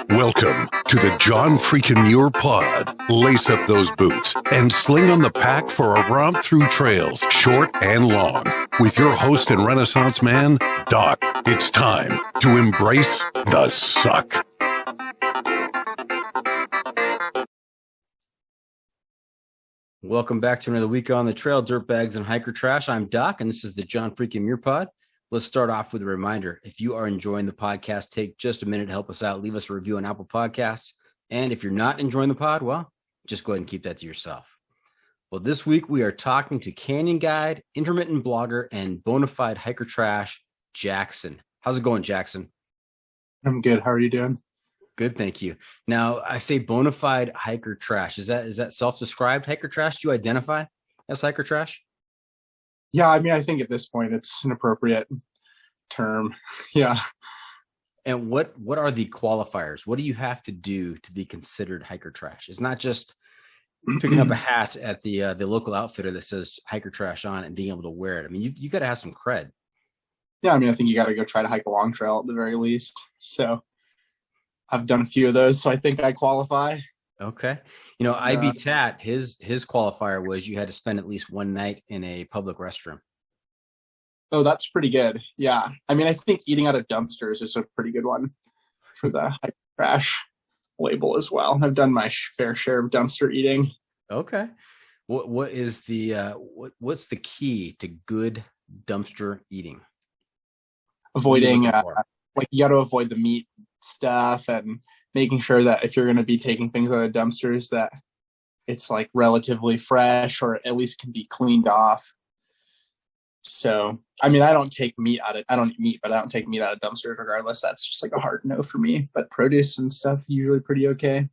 Welcome to the John Freakin' Muir Pod. Lace up those boots and sling on the pack for a romp through trails, short and long. With your host and Renaissance man, Doc. It's time to embrace the suck. Welcome back to another week on the trail, dirtbags and hiker trash. I'm Doc, and this is the John Freakin' Muir Pod. Let's start off with a reminder. If you are enjoying the podcast, take just a minute to help us out. Leave us a review on Apple Podcasts. And if you're not enjoying the pod, well, just go ahead and keep that to yourself. Well, this week we are talking to canyon guide, intermittent blogger, and bona fide hiker trash, Jackson. How's it going, Jackson? I'm good. How are you doing? Good, thank you. Now, I say bona fide hiker trash. Is that self-described hiker trash? Do you identify as hiker trash? Yeah, I mean, I think at this point it's an appropriate term. Yeah. And what are the qualifiers? What do you have to do to be considered hiker trash? It's not just picking up a hat at the local outfitter that says hiker trash on it and being able to wear it. I mean, you got to have some cred. Yeah, I mean, I think you got to go try to hike a long trail at the very least. So I've done a few of those, so I think I qualify. Okay. You know, IB Tat, his qualifier was you had to spend at least one night in a public restroom. Oh, that's pretty good. Yeah. I mean, I think eating out of dumpsters is a pretty good one for the hiker trash label as well. I've done my fair share of dumpster eating. Okay. What is the what's the key to good dumpster eating? Avoiding like you got to avoid the meat stuff and making sure that if you're going to be taking things out of dumpsters that it's like relatively fresh or at least can be cleaned off. So, I mean, I don't eat meat, but I don't take meat out of dumpsters regardless. That's just like a hard no for me, but produce and stuff usually pretty okay.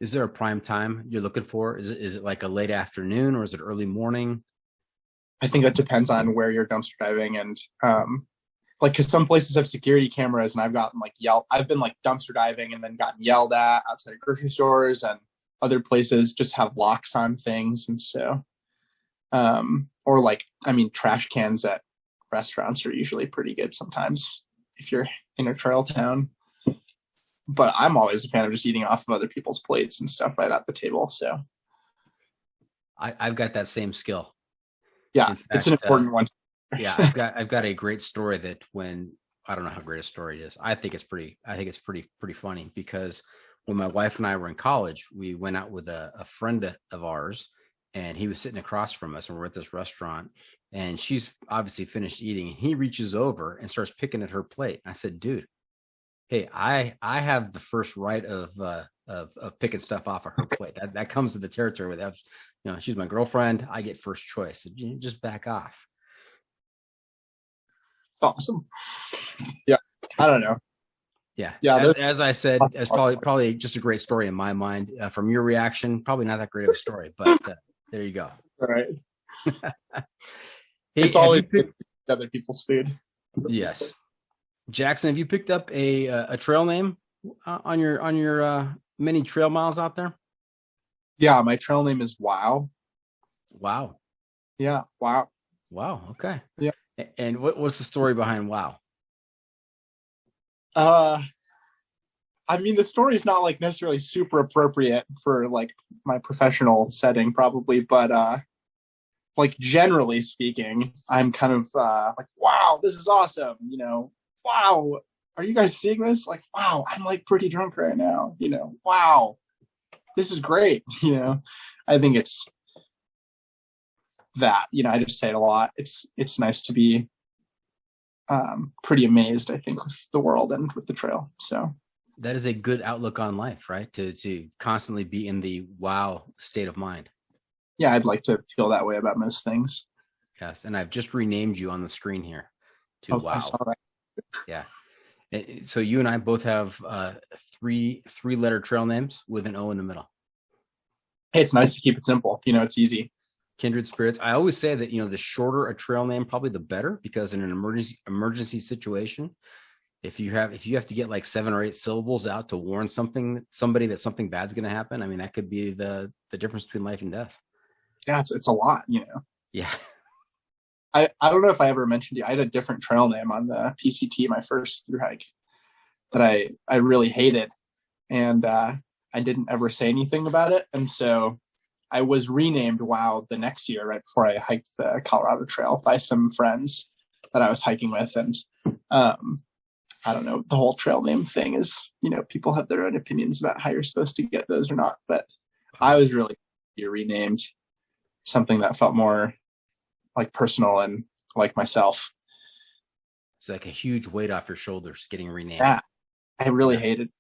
Is there a prime time you're looking for? Is it like a late afternoon or is it early morning? I think that depends on where you're dumpster diving and, like, cause some places have security cameras and I've gotten like I've been like dumpster diving and then gotten yelled at outside of grocery stores, and other places just have locks on things. And so, or like, I mean, trash cans at restaurants are usually pretty good sometimes if you're in a trail town, but I'm always a fan of just eating off of other people's plates and stuff right at the table. So I've got that same skill. Yeah. In fact, it's an important one. Yeah, I've got a great story that I don't know how great a story it is. I think it's pretty funny because when my wife and I were in college, we went out with a friend of ours, and he was sitting across from us, and we're at this restaurant, and she's obviously finished eating, and he reaches over and starts picking at her plate. I said, dude, hey, I have the first right of picking stuff off of her plate. That comes with the territory with that. You know, she's my girlfriend. I get first choice. So just back off. Awesome. Yeah, I don't know. Yeah. As I said, it's probably just a great story in my mind. From your reaction, probably not that great of a story, but there you go. All right. Hey, it's always other people's food. Yes. Jackson, have you picked up a trail name on your many trail miles out there? Yeah, my trail name is Wow. Wow. Yeah, Wow. Wow. Okay. Yeah. And what's the story behind Wow? I mean, the story's not like necessarily super appropriate for like my professional setting probably, but like generally speaking, I'm kind of like, wow, this is awesome. You know, wow, are you guys seeing this? Like, wow, I'm like pretty drunk right now. You know, wow, this is great. You know, I think it's that, you know, I just say it a lot. It's nice to be pretty amazed, I think, with the world and with the trail. So that is a good outlook on life, right? To constantly be in the wow state of mind. Yeah, I'd like to feel that way about most things. Yes, and I've just renamed you on the screen here to Wow. I saw that. Yeah. So you and I both have three-letter trail names with an O in the middle. Hey, it's nice to keep it simple. You know, it's easy. Kindred spirits. I always say that, you know, the shorter a trail name, probably the better, because in an emergency situation, if you have to get like 7 or 8 syllables out to warn somebody that something bad's going to happen, I mean, that could be the difference between life and death. Yeah, it's a lot, you know. Yeah. I don't know if I ever mentioned you. I had a different trail name on the PCT, my first through hike, that I really hated, and I didn't ever say anything about it. And so I was renamed WOW the next year, right before I hiked the Colorado Trail, by some friends that I was hiking with. And I don't know, the whole trail name thing is, people have their own opinions about how you're supposed to get those or not. But I was really renamed something that felt more like personal and like myself. It's like a huge weight off your shoulders getting renamed. Yeah, I really hated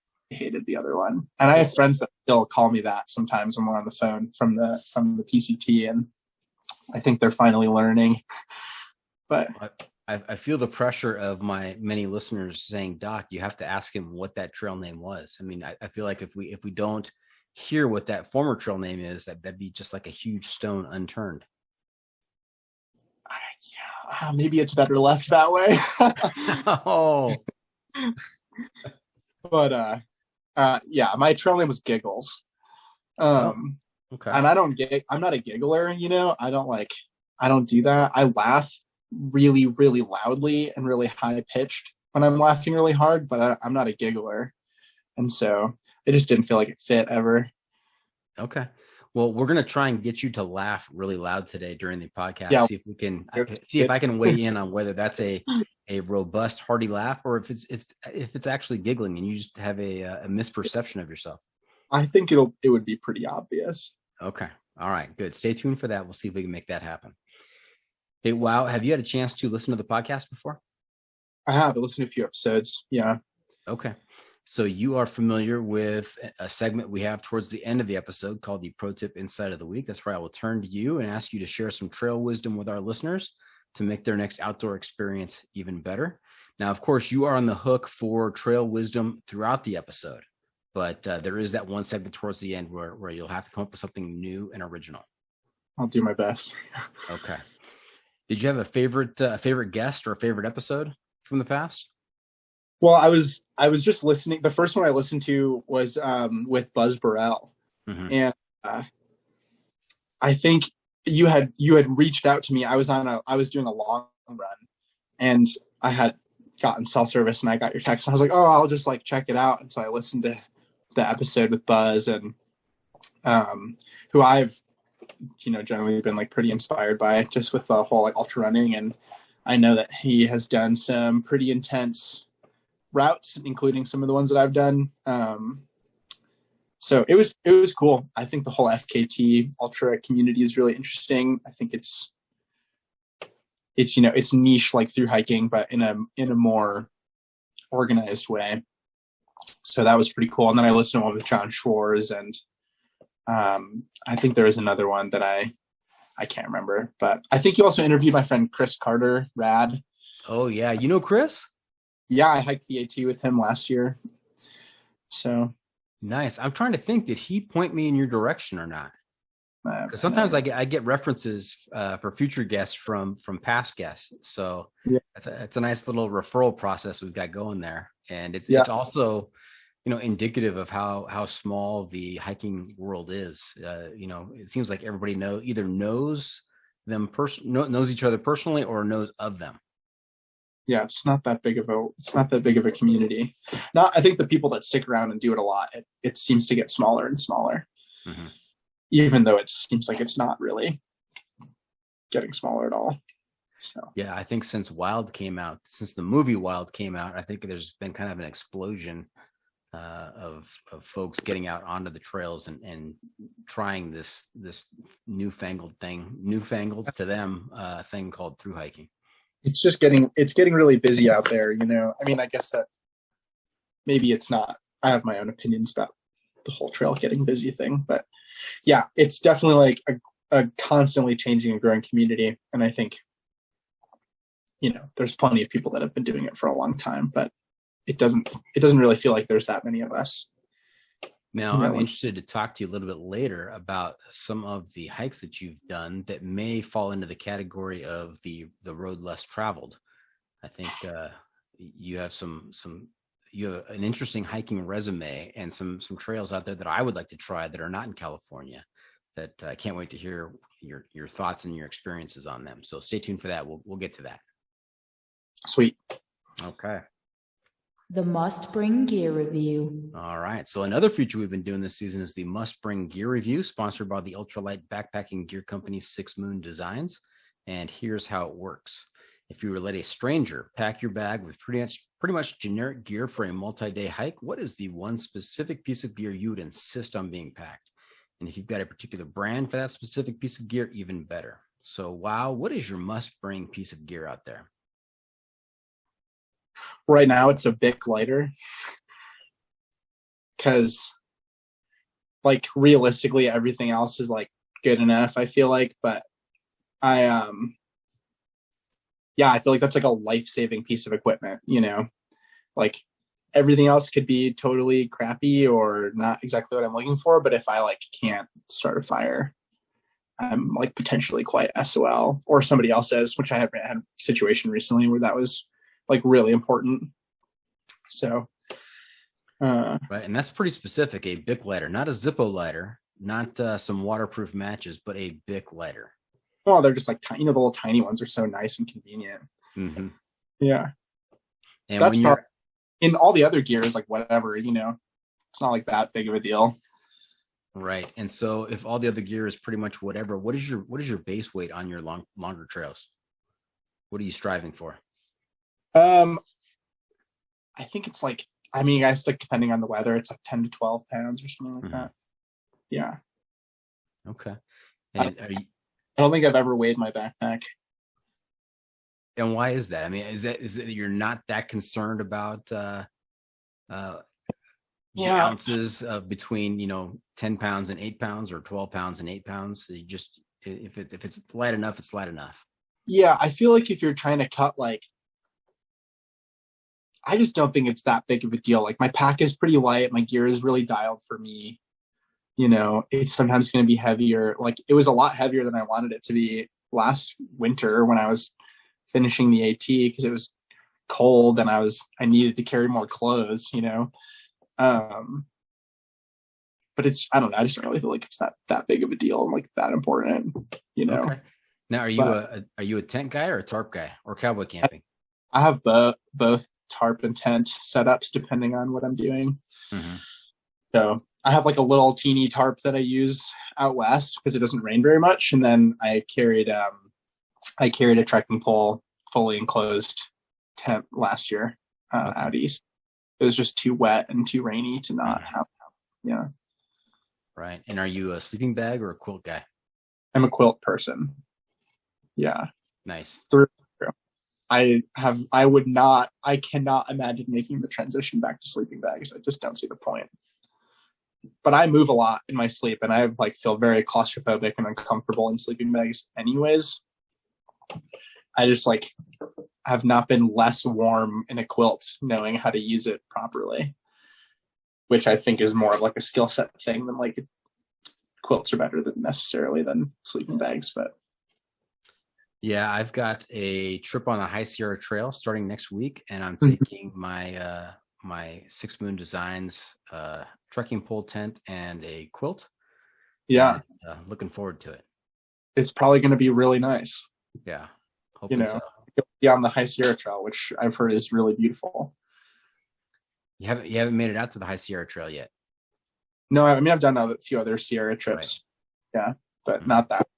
the other one. And I have friends that still call me that sometimes when we're on the phone from the PCT, and I think they're finally learning. But I feel the pressure of my many listeners saying, Doc, you have to ask him what that trail name was. I mean, I feel like if we don't hear what that former trail name is, that'd be just like a huge stone unturned. Maybe it's better left that way. Oh. But my trail name was Giggles. Okay. And I'm not a giggler, I don't do that. I laugh really, really loudly and really high pitched when I'm laughing really hard, but I'm not a giggler. And so it just didn't feel like it fit ever. Okay. Well, we're going to try and get you to laugh really loud today during the podcast. Yeah. See if I can weigh in on whether that's a robust, hearty laugh, or if it's actually giggling and you just have a misperception of yourself. I think it would be pretty obvious. Okay. All right. Good. Stay tuned for that. We'll see if we can make that happen. Hey, wow. Have you had a chance to listen to the podcast before? I have. I listened to a few episodes. Yeah. Okay. So you are familiar with a segment we have towards the end of the episode called the Pro Tip Insight of the Week. That's where I will turn to you and ask you to share some trail wisdom with our listeners to make their next outdoor experience even better. Now, of course, you are on the hook for trail wisdom throughout the episode, but there is that one segment towards the end where you'll have to come up with something new and original. I'll do my best. Okay. Did you have a favorite guest or a favorite episode from the past? Well, I was just listening. The first one I listened to was with Buzz Burrell, and I think you had reached out to me. I was doing a long run, and I had gotten cell service, and I got your text. And I was like, oh, I'll just check it out. And so I listened to the episode with Buzz, and who I've generally been pretty inspired by, just with the whole ultra running, and I know that he has done some pretty intense routes, including some of the ones that I've done. So it was cool. I think the whole FKT ultra community is really interesting. I think it's niche through hiking, but in a more organized way. So that was pretty cool. And then I listened to one with John Schwartz, and I think there was another one that I can't remember, but I think you also interviewed my friend Chris Carter, Rad. Oh yeah. You know Chris? Yeah, I hiked the AT with him last year. So nice. I'm trying to think, did he point me in your direction or not? Because sometimes I get references for future guests from past guests. So yeah, it's a nice little referral process we've got going there. And it's also, indicative of how small the hiking world is. It seems like everybody either knows them knows each other personally or knows of them. Yeah, it's not that big of a community. I think the people that stick around and do it a lot, it seems to get smaller and smaller, even though it seems like it's not really getting smaller at all. So yeah, I think since the movie Wild came out, I think there's been kind of an explosion of folks getting out onto the trails and trying this newfangled to them thing called thru hiking. It's getting really busy out there, I mean, I guess that maybe it's not. I have my own opinions about the whole trail getting busy thing, but yeah, it's definitely a constantly changing and growing community. And I think, there's plenty of people that have been doing it for a long time, but it doesn't really feel like there's that many of us. Now, I'm interested to talk to you a little bit later about some of the hikes that you've done that may fall into the category of the road less traveled. I think you have you have an interesting hiking resume and some trails out there that I would like to try that are not in California, that I can't wait to hear your thoughts and your experiences on them. So stay tuned for that. We'll get to that. Sweet. Okay. The Must Bring Gear Review. All right. So another feature we've been doing this season is the Must Bring Gear Review, sponsored by the ultralight backpacking gear company 6 Moon Designs. And here's how it works. If you were to let a stranger pack your bag with pretty much generic gear for a multi-day hike, what is the one specific piece of gear you would insist on being packed? And if you've got a particular brand for that specific piece of gear, even better. So, wow, what is your must-bring piece of gear out there? Right now, it's a Bic lighter. Because, like, realistically, everything else is, like, good enough, I feel like. But I feel like that's, like, a life-saving piece of equipment, you know? Like, everything else could be totally crappy or not exactly what I'm looking for. But if I, like, can't start a fire, I'm, like, potentially quite SOL. Or somebody else says, which I have had a situation recently where that was, like, really important. So right, and that's pretty specific. A Bic lighter, not a Zippo lighter, not some waterproof matches, but a Bic lighter. Well, they're just like tiny, the little tiny ones are so nice and convenient. Mm-hmm. Yeah, and that's when you're in all the other gears, like whatever, you know, it's not like that big of a deal. right. And so if all the other gear is pretty much whatever, what is your base weight on your longer trails? What are you striving for? I think it's like, I mean, guys, like depending on the weather, it's like 10 to 12 pounds or something like that. Yeah. Okay. And I don't think I've ever weighed my backpack. And why is that? I mean, is that you're not that concerned about ounces between 10 pounds and 8 pounds or 12 pounds and 8 pounds? So you just if it's light enough, it's light enough. Yeah, I feel like if you're trying to cut, like, I just don't think it's that big of a deal. Like, my pack is pretty light. My gear is really dialed for me. You know, it's sometimes going to be heavier. Like, it was a lot heavier than I wanted it to be last winter when I was finishing the AT because it was cold and I needed to carry more clothes, you know. But I don't know. I just don't really feel like it's that big of a deal and like that important, you know. Okay. Now, are you a tent guy or a tarp guy or cowboy camping? I have both tarp and tent setups depending on what I'm doing. Mm-hmm. So I have like a little teeny tarp that I use out west because it doesn't rain very much, and then I carried a trekking pole fully enclosed tent last year out east. It was just too wet and too rainy to not have. Yeah. Right. And are you a sleeping bag or a quilt guy? I'm a quilt person. Yeah. Nice. I cannot imagine making the transition back to sleeping bags. I just don't see the point. But I move a lot in my sleep and I like feel very claustrophobic and uncomfortable in sleeping bags anyways. I just like have not been less warm in a quilt knowing how to use it properly, which I think is more of like a skill set thing than like quilts are better than necessarily than sleeping bags. But yeah, I've got a trip on the High Sierra Trail starting next week, and I'm taking my my 6 Moon Designs trekking pole tent and a quilt. Yeah, and, looking forward to it. It's probably going to be really nice. Yeah, so. On the High Sierra Trail, which I've heard is really beautiful. You haven't made it out to the High Sierra Trail yet? No, I mean I've done a few other Sierra trips. Right. Yeah, but not that.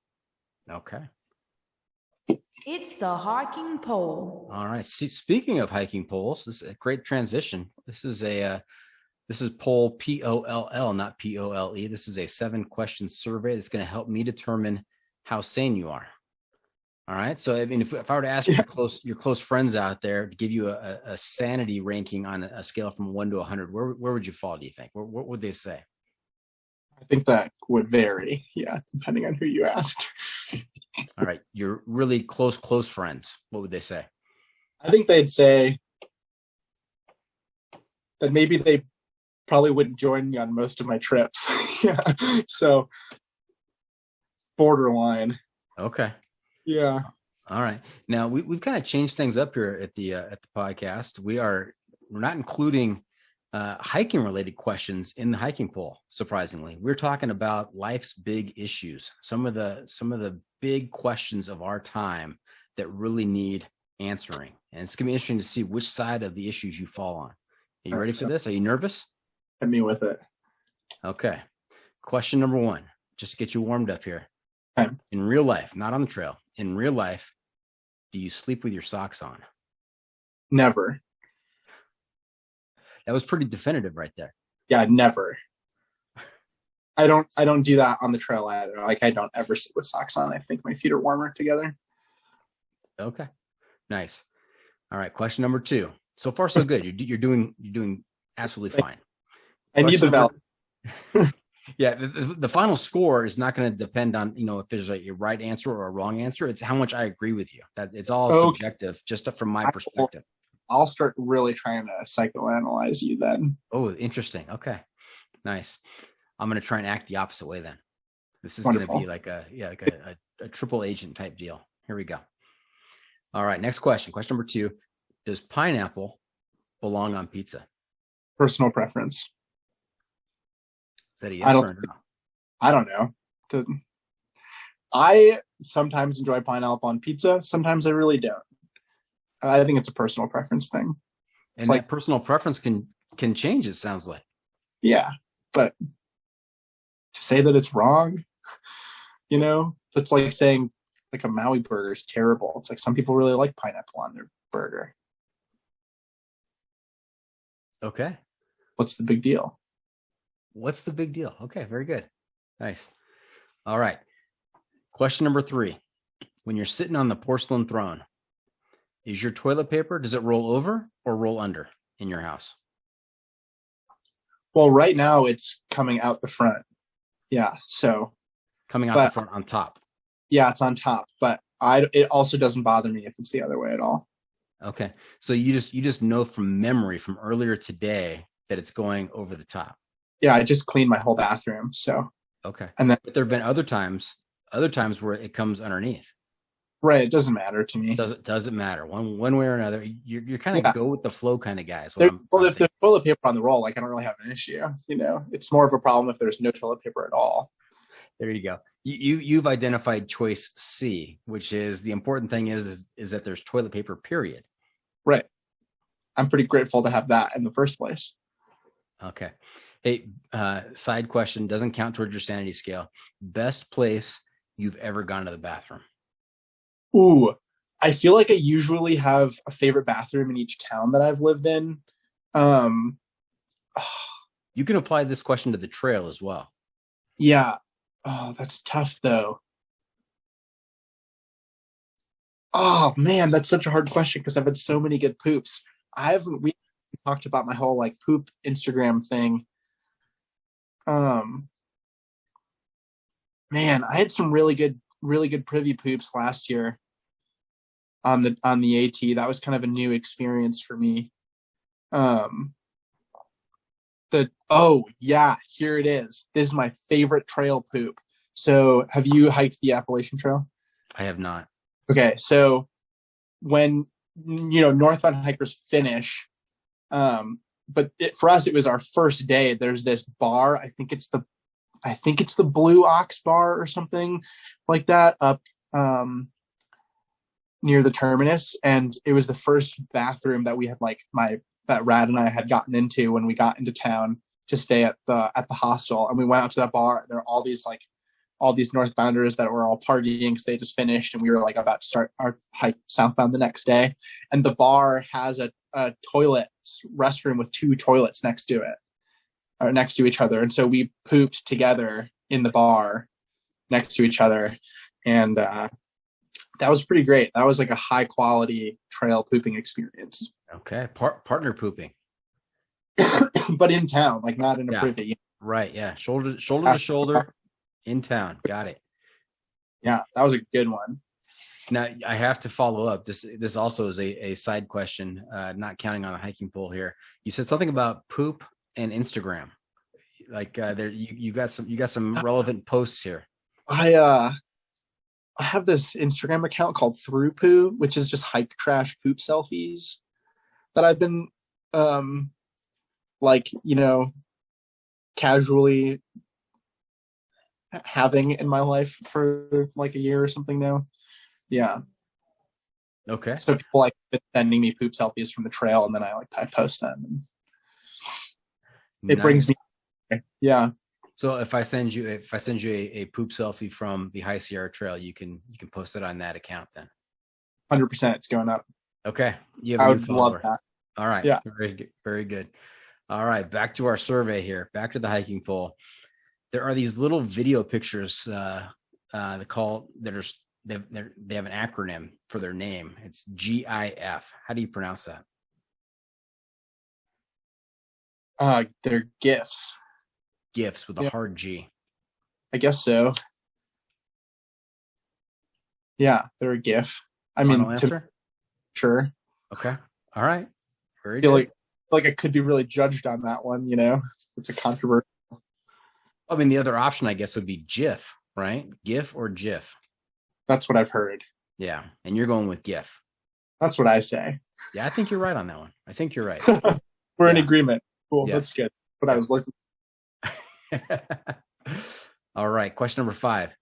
Okay. It's the hiking pole. All right. Speaking of hiking poles, this is a great transition. This is poll POLL, not POLE. This is a 7-question survey that's going to help me determine how sane you are. All right. So, I mean, if I were to ask your close friends out there to give you a sanity ranking on a scale from 1 to 100, where would you fall, do you think? What would they say? I think that would vary. Yeah. Depending on who you asked. All right. Your really close friends, what would they say? I think they'd say that maybe they probably wouldn't join me on most of my trips. Yeah. So borderline. Okay. Yeah. All right. Now we've kind of changed things up here at the podcast. We're not including hiking related questions in the hiking poll. Surprisingly, we're talking about life's big issues, some of the big questions of our time that really need answering. And it's gonna be interesting to see which side of the issues you fall on. Are you ready for this? Are you nervous? Hit me with it. Okay. Question number 1, just to get you warmed up here. Okay. In real life, not on the trail, in real life, do you sleep with your socks on? Never. That was pretty definitive right there. Yeah, never. I don't do that on the trail either. Like, I don't ever sit with socks on. I think my feet are warmer together. Okay. Nice. All right. Question number 2. So far, so good. You're doing absolutely fine. I need the value. Yeah. The final score is not going to depend on, if there's a right answer or a wrong answer. It's how much I agree with you. That it's all subjective, just from my perspective. I'll start really trying to psychoanalyze you then. Oh, interesting. Okay. Nice. I'm going to try and act the opposite way then. This is going to be like a triple agent type deal. Here we go. All right. Next question. Question number 2. Does pineapple belong on pizza? Personal preference. Is that a yes or no? I don't know. I sometimes enjoy pineapple on pizza. Sometimes I really don't. I think it's a personal preference thing. And that personal preference can change, it sounds like. Yeah. But to say that it's wrong, that's like saying like a Maui burger is terrible. It's like some people really like pineapple on their burger. Okay. What's the big deal? What's the big deal? Okay, very good. Nice. All right. Question number 3. When you're sitting on the porcelain throne, is your toilet paper, does it roll over or roll under in your house? Well, right now it's coming out the front. Yeah. So coming out the front on top. Yeah, it's on top, but it also doesn't bother me if it's the other way at all. Okay. So you just know from memory from earlier today that it's going over the top. Yeah, I just cleaned my whole bathroom. So okay. And then but there have been other times where it comes underneath. Right. It doesn't matter to me. Doesn't matter. One way or another. You're kind of go with the flow kind of guys. If there's toilet paper on the roll, I don't really have an issue. It's more of a problem if there's no toilet paper at all. There you go. You've identified choice C, which is the important thing is that there's toilet paper, period. Right. I'm pretty grateful to have that in the first place. Okay. Hey, side question, doesn't count towards your sanity scale. Best place you've ever gone to the bathroom? Ooh, I feel like I usually have a favorite bathroom in each town that I've lived in. You can apply this question to the trail as well. Yeah. Oh, that's tough though. Oh man, that's such a hard question because I've had so many good poops. We talked about my whole poop Instagram thing. Man, I had some really good privy poops last year on the AT. That was kind of a new experience for me. Here it is. This is my favorite trail poop. So have you hiked the Appalachian Trail? I have not. Okay, so when northbound hikers finish, but for us it was our first day. There's this bar. I think it's the Blue Ox Bar or something like that up near the terminus, and it was the first bathroom that we had that Rad and I had gotten into when we got into town to stay at the hostel, and we went out to that bar. And there were all these northbounders that were all partying because they just finished, and we were about to start our hike southbound the next day. And the bar has a toilet restroom with 2 toilets next to it, or next to each other. And so we pooped together in the bar next to each other, and that was pretty great. That was a high quality trail pooping experience. Okay, partner pooping, but in town, not in a privy. Right? Yeah, shoulder to shoulder in town. Got it. Yeah, that was a good one. Now I have to follow up. This also is a side question, not counting on the hiking pool here. You said something about poop and Instagram. You got some relevant posts here. I have this Instagram account called Through Poo, which is just hike trash poop selfies that I've been like, casually having in my life for like a year or something now. Yeah. Okay. So people like sending me poop selfies from the trail, and then I post them. And it brings me. Yeah. So if I send you a poop selfie from the High Sierra Trail, you can post it on that account then. 100%, it's going up. Okay. You have I a new would follower. love that. All right. Yeah. Very good. Very good. All right. Back to our survey here. Back to the hiking pole. There are these little video pictures they have an acronym for their name. It's GIF. How do you pronounce that? They're GIFs. GIFs with a hard G. I guess so. Yeah, they're a GIF. Final answer? Sure. Okay. All right. Very I feel good. like I could be really judged on that one, It's a controversy. I mean, the other option, I guess, would be GIF, right? GIF or GIF. That's what I've heard. Yeah. And you're going with GIF. That's what I say. Yeah, I think you're right on that one. I think you're right. We're in agreement. Cool. Yeah. That's good. What I was looking for. All right. Question number 5.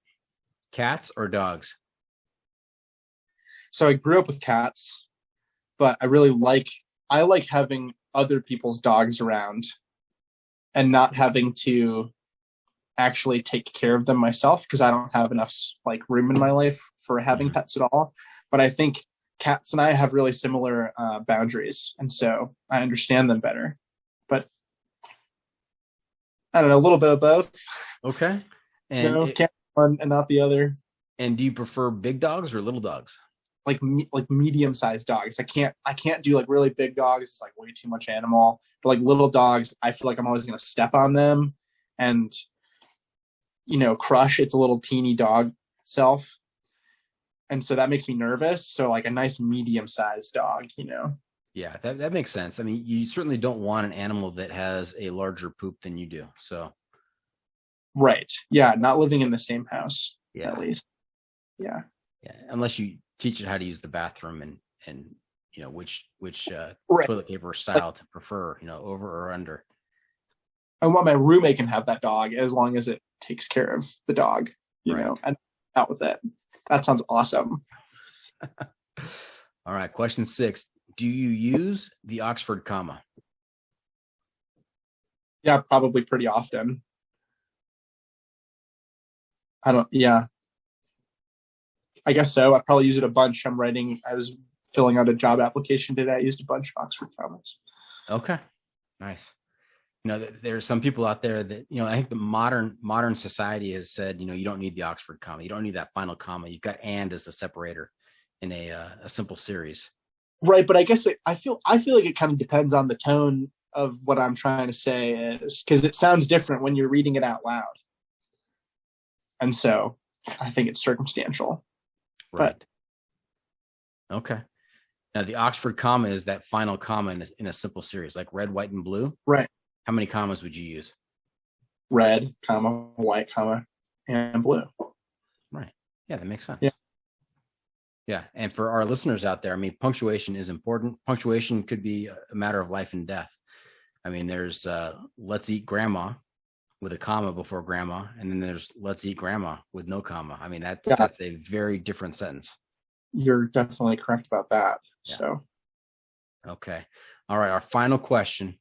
Cats or dogs? So I grew up with cats, but I like having other people's dogs around and not having to actually take care of them myself, because I don't have enough room in my life for having pets at all. But I think cats and I have really similar boundaries, and so I understand them better. But I don't know, a little bit of both. Okay. And cat one and not the other. And do you prefer big dogs or little dogs? Like medium-sized dogs. I can't do really big dogs. It's way too much animal. But little dogs, I feel like I'm always going to step on them and crush its little teeny dog self. And so that makes me nervous. So a nice medium-sized dog, Yeah, that makes sense. I mean, you certainly don't want an animal that has a larger poop than you do. So, right. Yeah, not living in the same house, at least. Yeah. Yeah, unless you teach it how to use the bathroom and which toilet paper style to prefer, over or under. I want my roommate can have that dog as long as it takes care of the dog, and out with it. That sounds awesome. All right. Question 6. Do you use the Oxford comma? Yeah, probably pretty often. I guess so. I probably use it a bunch. I was filling out a job application today. I used a bunch of Oxford commas. Okay. Nice. There's some people out there that, I think the modern society has said, you don't need the Oxford comma. You don't need that final comma. You've got and as the separator in a simple series. Right. But I guess I feel like it kind of depends on the tone of what I'm trying to say, is because it sounds different when you're reading it out loud. And so I think it's circumstantial. Right. But, okay. Now the Oxford comma is that final comma in a simple series, like red, white, and blue. Right. How many commas would you use? Red, comma, white, comma, and blue. Right. Yeah, that makes sense. Yeah. Yeah. And for our listeners out there, I mean, punctuation is important. Punctuation could be a matter of life and death. I mean, there's let's eat grandma with a comma before grandma, and then there's let's eat grandma with no comma. I mean, that's a very different sentence. You're definitely correct about that. Yeah. So, okay. All right. Our final question.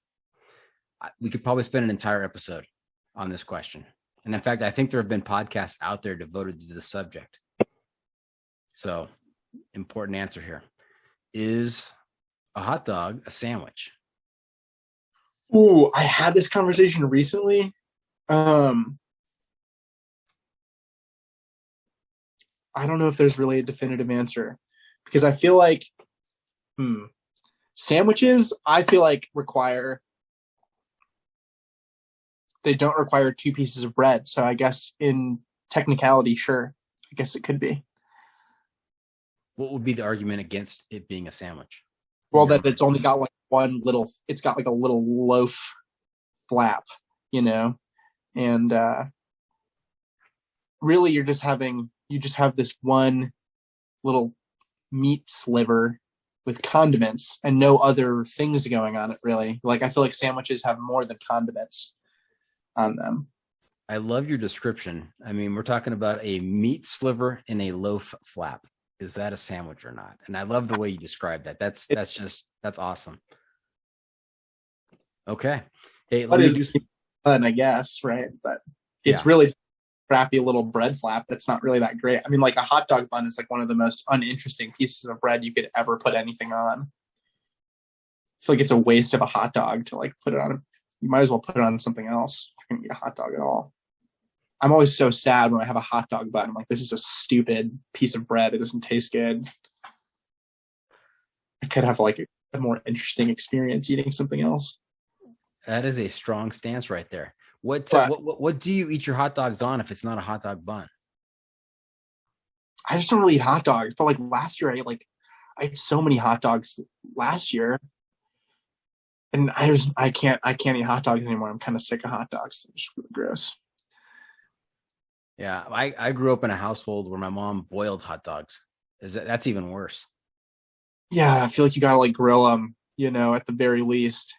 We could probably spend an entire episode on this question. And in fact, I think there have been podcasts out there devoted to the subject. So, important answer here. Is a hot dog a sandwich? ooh, I had this conversation recently. I don't know if there's really a definitive answer, because I feel like sandwiches, I feel like they don't require 2 pieces of bread. So I guess in technicality, sure, I guess it could be. What would be the argument against it being a sandwich? Well, that it's only got it's got a little loaf flap, and really you just have this one little meat sliver with condiments and no other things going on it really. Like I feel like sandwiches have more than condiments on them. I love your description. I mean, we're talking about a meat sliver in a loaf flap. Is that a sandwich or not? And I love the way you describe that. That's awesome. Okay. Hey, let me do some fun, I guess, right? But it's really crappy little bread flap that's not really that great. I mean, like a hot dog bun is like one of the most uninteresting pieces of bread you could ever put anything on. I feel like it's a waste of a hot dog to like put it on. You might as well put it on something else if you're gonna eat a hot dog at all. I'm always so sad when I have a hot dog bun. I'm like, this is a stupid piece of bread. It doesn't taste good. I could have like a more interesting experience eating something else. That is a strong stance right there. What do you eat your hot dogs on if it's not a hot dog bun? I just don't really eat hot dogs. But like last year, I ate so many hot dogs last year, and I can't eat hot dogs anymore. I'm kind of sick of hot dogs. They're just really gross. Yeah, I grew up in a household where my mom boiled hot dogs. That's even worse? Yeah, I feel like you gotta like grill them, at the very least,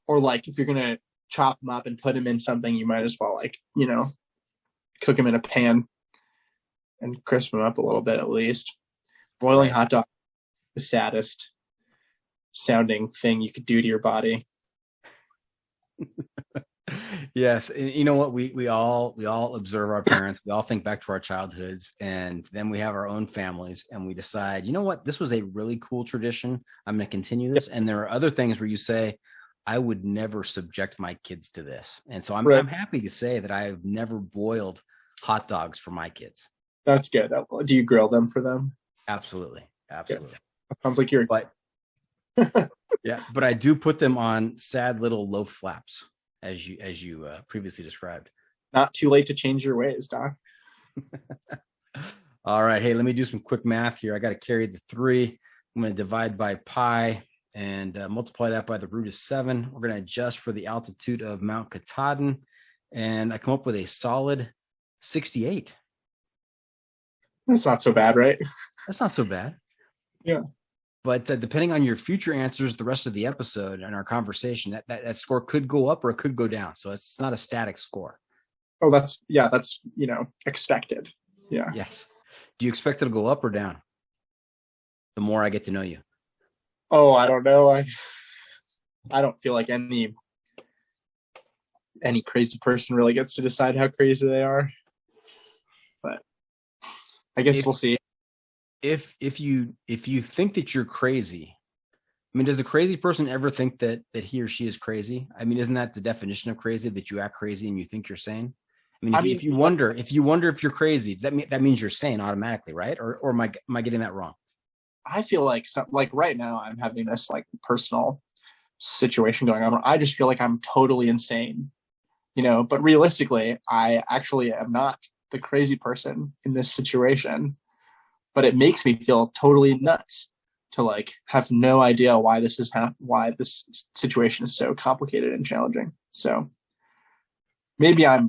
or like if you're gonna chop them up and put them in something, you might as well like cook them in a pan and crisp them up a little bit at least. Boiling hot dog, the saddest sounding thing you could do to your body. Yes, and you know what? We all observe our parents. We all think back to our childhoods, and then we have our own families, and we decide, you know what? This was a really cool tradition. I'm going to continue this. And there are other things where you say, I would never subject my kids to this. And so I'm happy to say that I have never boiled hot dogs for my kids. That's good. Do you grill them for them? Absolutely. Yeah. Sounds like you're. But yeah, but I do put them on sad little loaf flaps, as you previously described. Not too late to change your ways, Doc. All right. Hey, let me do some quick math here. I got to carry the 3. I'm going to divide by pi and multiply that by the root of 7. We're going to adjust for the altitude of Mount Katahdin, and I come up with a solid 68. That's not so bad, right? That's not so bad. Yeah. But depending on your future answers, the rest of the episode and our conversation, that score could go up or it could go down. So it's not a static score. Oh, that's expected. Yeah. Yes. Do you expect it to go up or down? The more I get to know you. Oh, I don't know. I don't feel like any crazy person really gets to decide how crazy they are. But I guess we'll see. If you think that you're crazy, I mean, does a crazy person ever think that he or she is crazy? I mean, isn't that the definition of crazy, that you act crazy and you think you're sane? I mean, if you wonder if you're crazy, that means you're sane automatically, right? Or am I getting that wrong? I feel like right now I'm having this like personal situation going on where I just feel like I'm totally insane, but realistically, I actually am not the crazy person in this situation, but it makes me feel totally nuts to like have no idea why this is why this situation is so complicated and challenging. So maybe I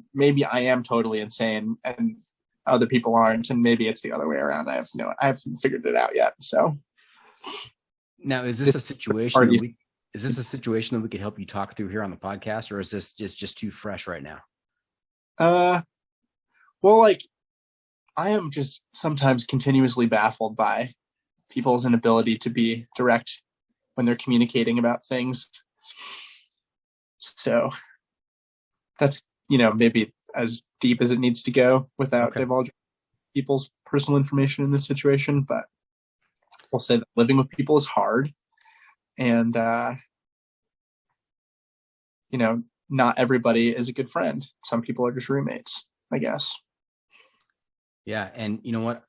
am totally insane and other people aren't, and maybe it's the other way around. I haven't figured it out yet. So now, is this a situation that we could help you talk through here on the podcast, or is this just too fresh right now? Well, like I am just sometimes continuously baffled by people's inability to be direct when they're communicating about things. So that's, maybe as deep as it needs to go without divulging people's personal information in this situation. But we'll say that living with people is hard, and not everybody is a good friend. Some people are just roommates, I guess. Yeah, and you know what?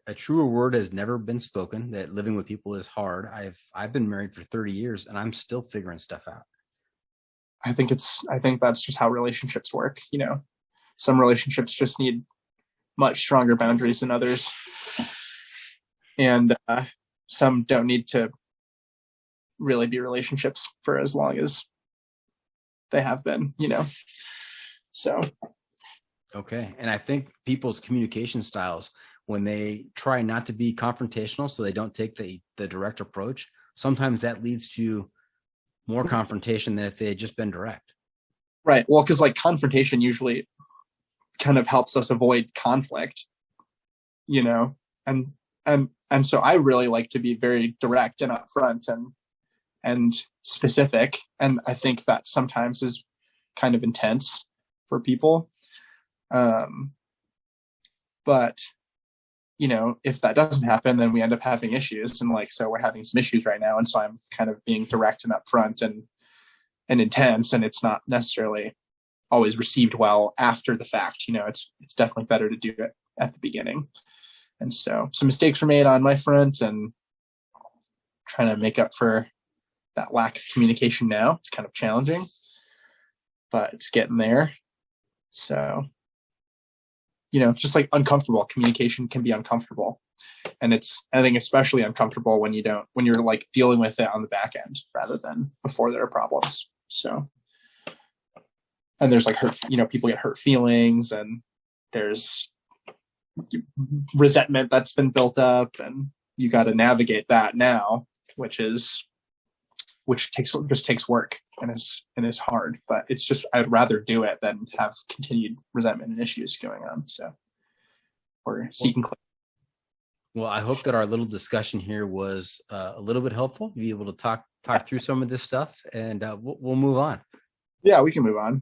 A truer word has never been spoken, that living with people is hard. I've been married for 30 years and I'm still figuring stuff out. I think that's just how relationships work. Some relationships just need much stronger boundaries than others. And some don't need to really be relationships for as long as they have been, So. Okay. And I think people's communication styles, when they try not to be confrontational, so they don't take the direct approach, sometimes that leads to more confrontation than if they had just been direct. Right. Well, because like confrontation usually kind of helps us avoid conflict, you know, and so I really like to be very direct and upfront and specific. And I think that sometimes is kind of intense for people. But, you know, if that doesn't happen, then we end up having issues. And like, so we're having some issues right now. And so I'm kind of being direct and upfront and intense, and it's not necessarily always received well after the fact. You know, it's definitely better to do it at the beginning. And so some mistakes were made on my front, and trying to make up for that lack of communication now. It's kind of challenging, but it's getting there. So, you know, just like uncomfortable. Communication can be uncomfortable. And it's, I think, especially uncomfortable when you're like dealing with it on the back end rather than before there are problems. So, and there's like hurt, you know, people get hurt feelings, and there's resentment that's been built up, and you got to navigate that now, which takes work and is hard, but it's just, I'd rather do it than have continued resentment and issues going on. So we're seeking clarity. Well, I hope that our little discussion here was a little bit helpful. Be able to talk through some of this stuff, and we'll move on. Yeah, we can move on.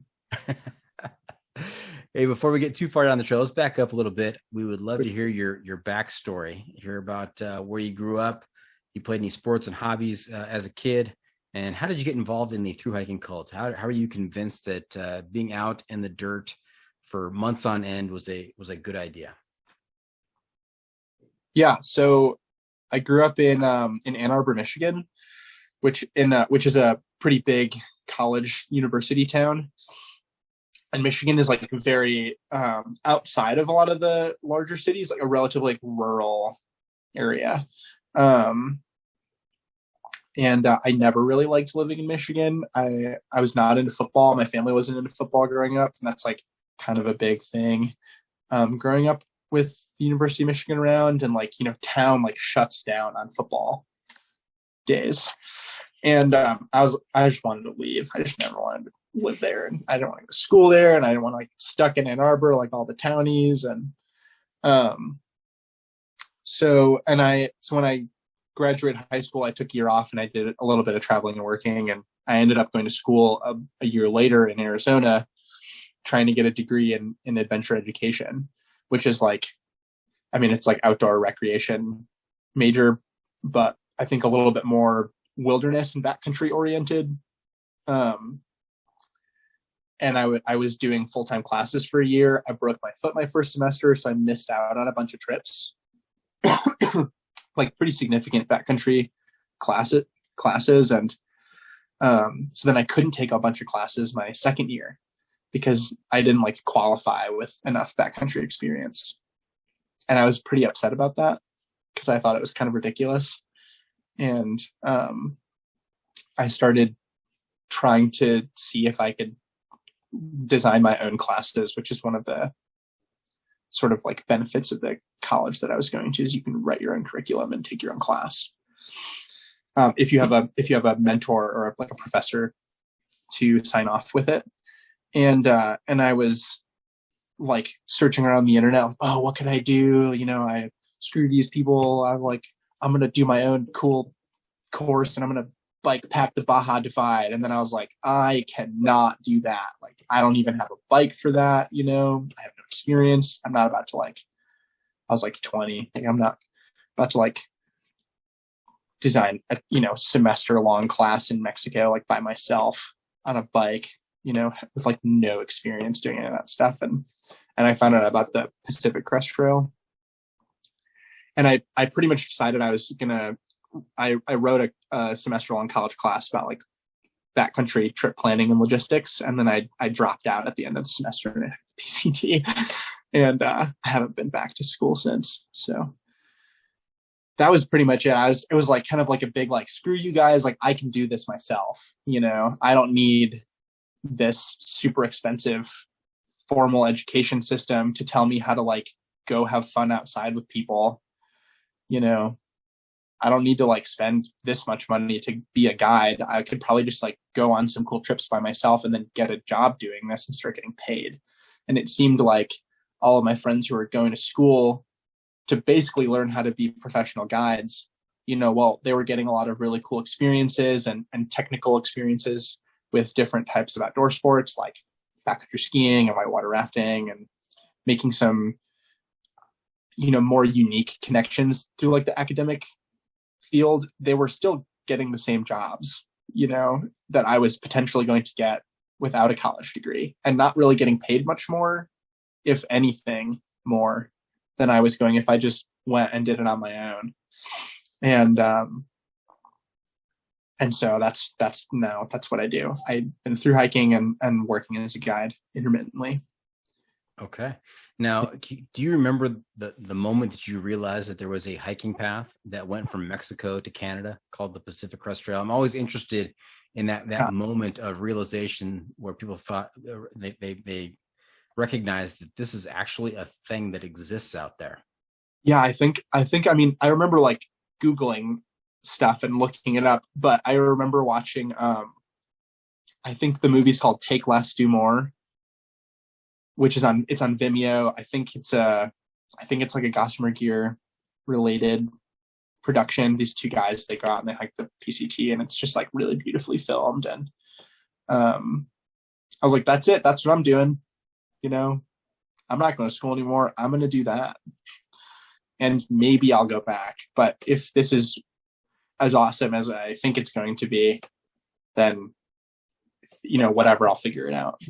Hey, before we get too far down the trail, let's back up a little bit. We would love to hear your backstory, hear about where you grew up. You played any sports and hobbies as a kid, and how did you get involved in the thru hiking cult? How are you convinced that being out in the dirt for months on end was a good idea? Yeah, so I grew up in Ann Arbor, Michigan, which is a pretty big college university town. And Michigan is like very outside of a lot of the larger cities, like a relatively like rural area. And I never really liked living in Michigan. I was not into football. My family wasn't into football growing up, and that's like kind of a big thing. Growing up with the University of Michigan around, and like, you know, town like shuts down on football days. And I just wanted to leave. I just never wanted to live there, and I didn't want to go to school there, and I didn't want to like stuck in Ann Arbor like all the townies. And so when I graduated high school, I took a year off and I did a little bit of traveling and working, and I ended up going to school a year later in Arizona, trying to get a degree in adventure education, which is like, I mean, it's like outdoor recreation major, but I think a little bit more wilderness and backcountry oriented. And I was doing full-time classes for a year. I broke my foot my first semester, so I missed out on a bunch of trips, like pretty significant backcountry classes. And so then I couldn't take a bunch of classes my second year because I didn't like qualify with enough backcountry experience. And I was pretty upset about that because I thought it was kind of ridiculous. And I started trying to see if I could design my own classes, which is one of the sort of like benefits of the college that I was going to, is you can write your own curriculum and take your own class. If you have a mentor or like a professor to sign off with it. And I was like searching around the internet, like, oh, what can I do? You know, I screw these people. I'm going to do my own cool course, and I'm going to bike pack the Baja Divide. And then I was like, I cannot do that. Like, I don't even have a bike for that. You know, I have no experience. I'm not about to I was like 20. Like, I'm not about to like design a, you know, semester long class in Mexico, like by myself on a bike, you know, with like no experience doing any of that stuff. And I found out about the Pacific Crest Trail. And I pretty much decided I was going to, I wrote a semester long college class about like backcountry trip planning and logistics. And then I dropped out at the end of the semester in PCT, and I haven't been back to school since. So that was pretty much it. It was like kind of like a big, like, screw you guys. Like, I can do this myself. You know, I don't need this super expensive formal education system to tell me how to like go have fun outside with people. You know, I don't need to like spend this much money to be a guide. I could probably just like go on some cool trips by myself and then get a job doing this and start getting paid. And it seemed like all of my friends who were going to school to basically learn how to be professional guides, you know, well, they were getting a lot of really cool experiences and technical experiences with different types of outdoor sports like backcountry skiing and whitewater rafting, and making some, you know, more unique connections through like the academic field. They were still getting the same jobs, you know, that I was potentially going to get without a college degree, and not really getting paid much more, if anything more than I was going if I just went and did it on my own. And so that's what I do. I've been through hiking and working as a guide intermittently. Okay. Now, do you remember the moment that you realized that there was a hiking path that went from Mexico to Canada called the Pacific Crest Trail? I'm always interested in that moment of realization where people thought they recognized that this is actually a thing that exists out there. Yeah, I mean, I remember like Googling stuff and looking it up, but I remember watching, I think the movie's called Take Less, Do More, which is on Vimeo. I think it's like a Gossamer Gear related production. These two guys, they go out and they hike the PCT, and it's just like really beautifully filmed. And I was like, that's it. That's what I'm doing. You know, I'm not going to school anymore. I'm going to do that. And maybe I'll go back. But if this is as awesome as I think it's going to be, then, you know, whatever, I'll figure it out.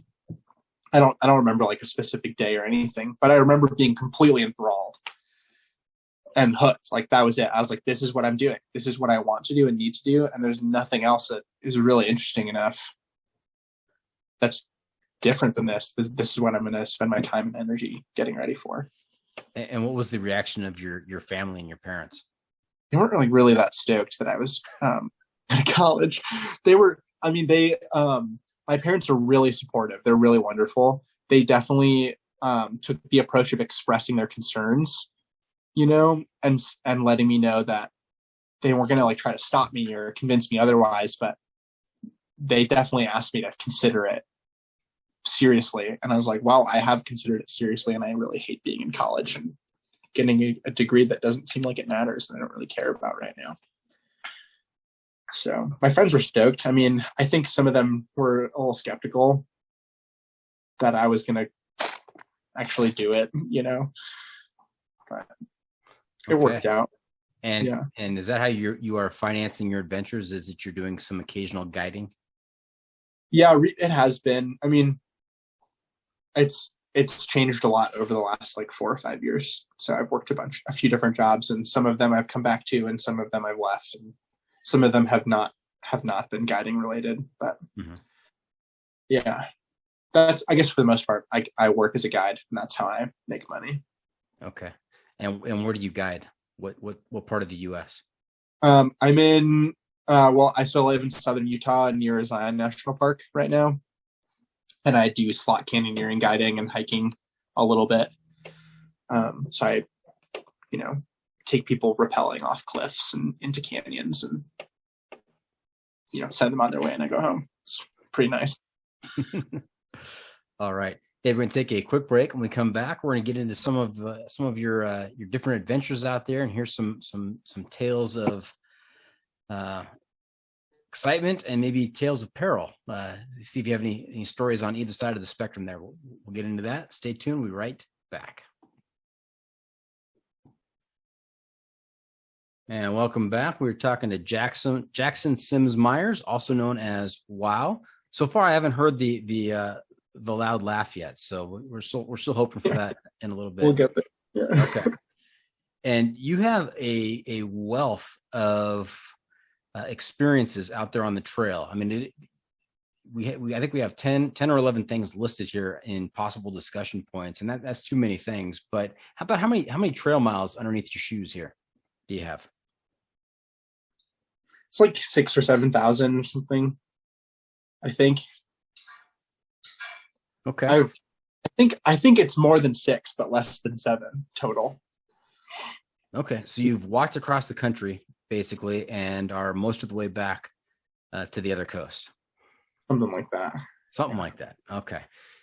I don't remember like a specific day or anything, but I remember being completely enthralled and hooked. Like that was it. I was like, this is what I'm doing. This is what I want to do and need to do. And there's nothing else that is really interesting enough that's different than this. This is what I'm going to spend my time and energy getting ready for. And what was the reaction of your family and your parents? They weren't really that stoked that I was at college. My parents are really supportive. They're really wonderful. They definitely took the approach of expressing their concerns, you know, and letting me know that they weren't going to like try to stop me or convince me otherwise, but they definitely asked me to consider it seriously. And I was like, well, I have considered it seriously, and I really hate being in college and getting a degree that doesn't seem like it matters and I don't really care about right now. So my friends were stoked. I mean, I think some of them were a little skeptical that I was going to actually do it, you know, but it worked out. And is that how you are financing your adventures? Is it you're doing some occasional guiding? Yeah, it has been. I mean, it's changed a lot over the last like 4 or 5 years. So I've worked a few different jobs, and some of them I've come back to, and some of them I've left, and some of them have not been guiding related. But yeah, that's, I guess for the most part, I work as a guide, and that's how I make money. Okay. And where do you guide? What part of the U.S.? I'm in, I still live in southern Utah near Zion National Park right now. And I do slot canyoneering guiding and hiking a little bit. So I, you know, take people rappelling off cliffs and into canyons and, you know, send them on their way and I go home. It's pretty nice. All right. Dave, we're going to take a quick break. When we come back, we're going to get into some of your different adventures out there and hear some tales of excitement and maybe tales of peril. See if you have any stories on either side of the spectrum there. We'll get into that. Stay tuned. We'll be right back. And welcome back. We're talking to Jackson Sims Myers, also known as Wow. So far, I haven't heard the loud laugh yet, so we're still hoping for that in a little bit. We'll get there. Yeah. Okay. And you have a wealth of experiences out there on the trail. I mean, I think we have 10 or 11 things listed here in possible discussion points, and that's too many things. But how about how many trail miles underneath your shoes here do you have? It's like 6,000 or 7,000 or something, I think. Okay. I think it's more than 6, but less than 7 total. Okay, so you've walked across the country basically, and are most of the way back to the other coast. Something like that. Something like that. Okay.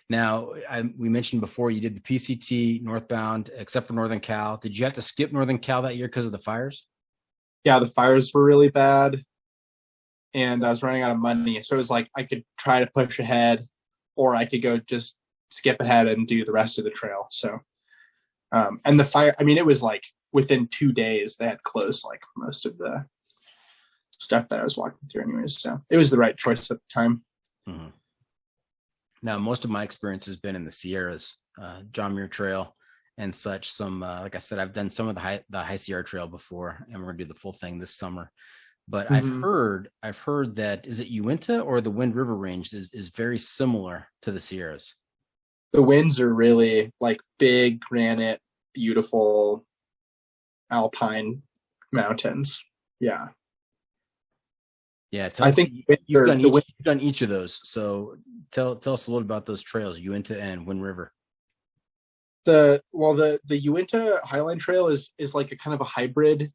Now, we mentioned before you did the PCT northbound, except for Northern Cal. Did you have to skip Northern Cal that year because of the fires? Yeah, the fires were really bad, and I was running out of money. So it was like I could try to push ahead, or I could go just skip ahead and do the rest of the trail. So, and the fire, I mean, it was like within 2 days they had closed like most of the stuff that I was walking through anyways. So it was the right choice at the time. Mm-hmm. Now, most of my experience has been in the Sierras, John Muir Trail and such. Some, like I said, I've done some of the High Sierra Trail before, and we're gonna do the full thing this summer. But Mm-hmm. I've heard that, is it Uinta or the Wind River Range is very similar to the Sierras. The winds are really like big granite, beautiful alpine mountains. Yeah. Yeah, I think you've done the each wind, you've done each of those. So tell us a little about those trails, Uinta and Wind River. the Uinta Highline Trail is like a kind of a hybrid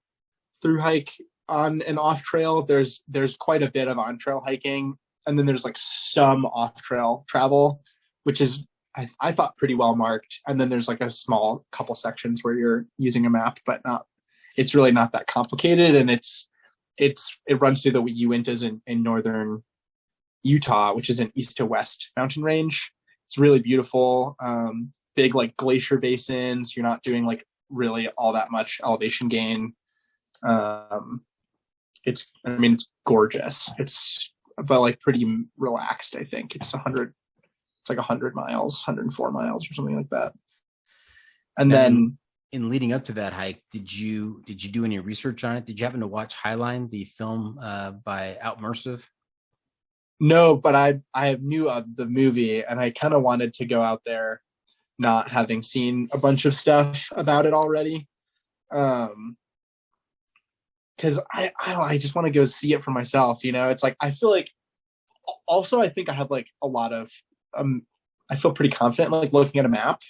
through hike on and off trail. There's quite a bit of on trail hiking, and then there's like some off trail travel, which is I thought pretty well marked. And then there's like a small couple sections where you're using a map, but not. It's really not that complicated, and it runs through the Uintas in northern Utah, which is an east to west mountain range. It's really beautiful. Big like glacier basins. You're not doing like really all that much elevation gain. It's gorgeous. It's but like pretty relaxed. I think it's 100 miles, 104 miles or something like that. And then in leading up to that hike, did you do any research on it? Did you happen to watch Highline, the film by Outmersive? no, but I knew of the movie, and I kind of wanted to go out there not having seen a bunch of stuff about it already. Because I just want to go see it for myself. It's like I feel like also I think I have like a lot of I feel pretty confident like looking at a map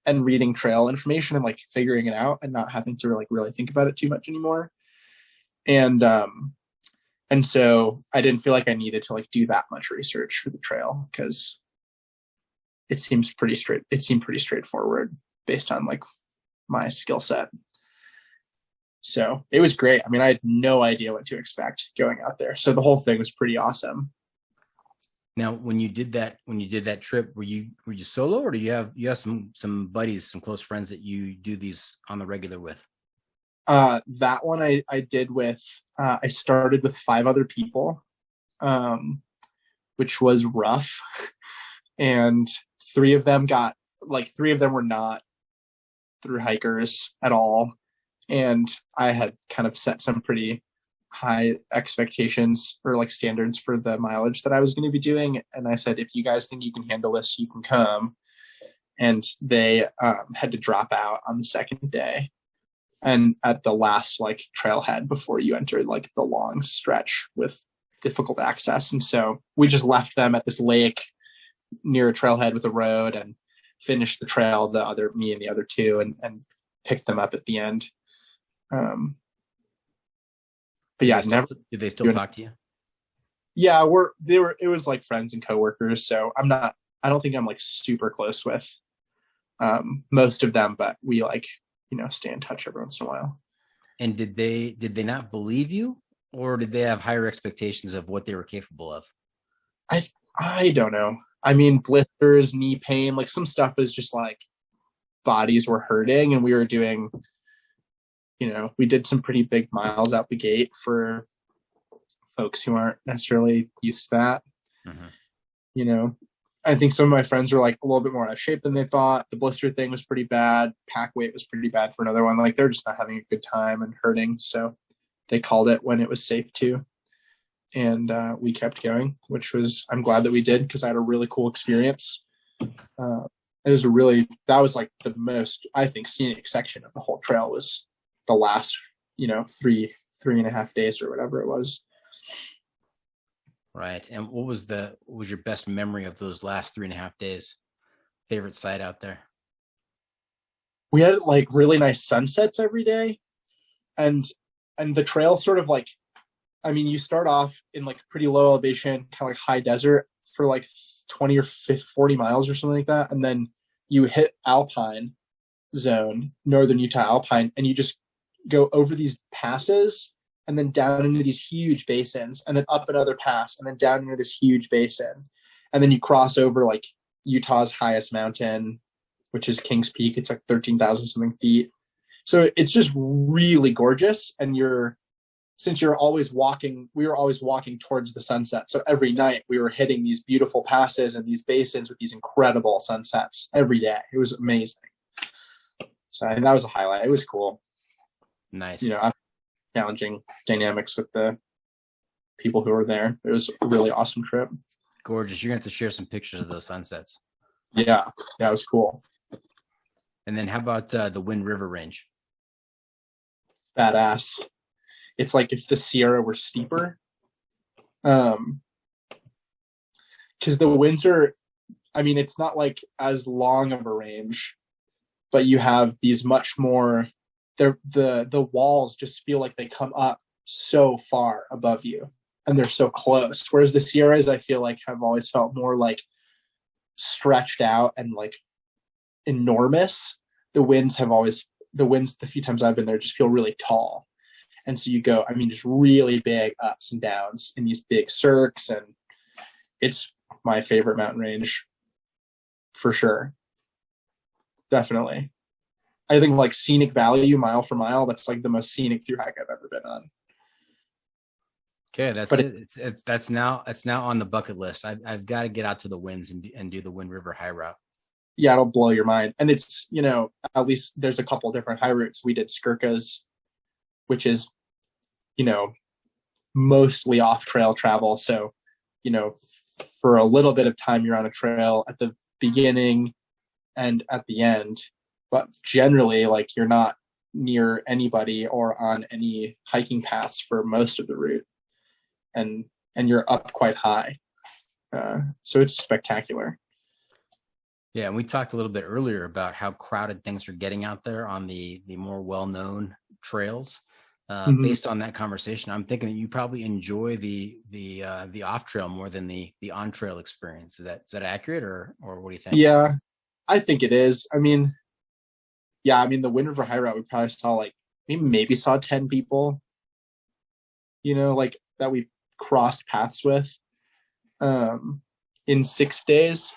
and reading trail information and like figuring it out and not having to really think about it too much anymore. And so I didn't feel like I needed to like do that much research for the trail because it seemed pretty straightforward based on like my skill set. So it was great. I mean, I had no idea what to expect going out there. So the whole thing was pretty awesome. Now, when you did that trip, were you solo, or do you have some buddies, some close friends that you do these on the regular with? That one I did with I started with 5 other people, which was rough. And 3 of them were not through hikers at all. And I had kind of set some pretty high expectations or like standards for the mileage that I was going to be doing. And I said, if you guys think you can handle this, you can come. And they had to drop out on the second day. And at the last like trailhead before you enter like the long stretch with difficult access. And so we just left them at this lake near a trailhead with a road and finished the trail, me and the other 2, and picked them up at the end. But yeah, did they still talk to you? Yeah, it was like friends and coworkers. So I don't think I'm like super close with most of them, but we like, stay in touch every once in a while. And did they not believe you, or did they have higher expectations of what they were capable of? I don't know. I mean, blisters, knee pain, like some stuff was just like bodies were hurting, and we were doing, we did some pretty big miles out the gate for folks who aren't necessarily used to that. Mm-hmm. I think some of my friends were like a little bit more out of shape than they thought. The blister thing was pretty bad. Pack weight was pretty bad for another one. Like they're just not having a good time and hurting. So they called it when it was safe to. And we kept going, I'm glad that we did because I had a really cool experience. That was like the most, I think, scenic section of the whole trail was the last, 3.5 days or whatever it was. Right. And what was your best memory of those last 3.5 days? Favorite site out there? We had like really nice sunsets every day, and the trail sort of like, I mean, you start off in like pretty low elevation, kind of like high desert for like 20 or 50, 40 miles or something like that, and then you hit Alpine zone, northern Utah Alpine, and you just go over these passes and then down into these huge basins, and then up another pass, and then down into this huge basin, and then you cross over like Utah's highest mountain, which is Kings Peak. It's like 13,000 something feet. So it's just really gorgeous. And since you're always walking, we were always walking towards the sunset. So every night we were hitting these beautiful passes and these basins with these incredible sunsets every day. It was amazing. So I think that was a highlight. It was cool. Nice. You know, challenging dynamics with the people who were there. It was a really awesome trip. Gorgeous. You're going to have to share some pictures of those sunsets. Yeah, it was cool. And then how about the Wind River Range? Badass. It's like if the Sierra were steeper. Because the winds are, I mean, it's not like as long of a range, but you have these much more, the walls just feel like they come up so far above you and they're so close. Whereas the Sierras, I feel like, have always felt more like stretched out and like enormous. The few times I've been there just feel really tall. And so you go, I mean, just really big ups and downs in these big cirques. And it's my favorite mountain range for sure. Definitely. I think like scenic value mile for mile, that's like the most scenic through hike I've ever been on. Okay, that's now on the bucket list. I've got to get out to the winds and do the Wind River high route. Yeah, it'll blow your mind. And it's, you know, at least there's a couple different high routes. We did Skirkas, which is, you know, mostly off trail travel. So, you know, for a little bit of time, you're on a trail at the beginning and at the end, but generally like you're not near anybody or on any hiking paths for most of the route. And you're up quite high. So it's spectacular. Yeah, and we talked a little bit earlier about how crowded things are getting out there on the more well-known trails. Based on that conversation, I'm thinking that you probably enjoy the off trail more than the on trail experience. Is that accurate, or what do you think? Yeah, I think it is. I mean, the Wind River High Route, we probably saw like maybe saw 10 people, you know, like that we crossed paths with in 6 days.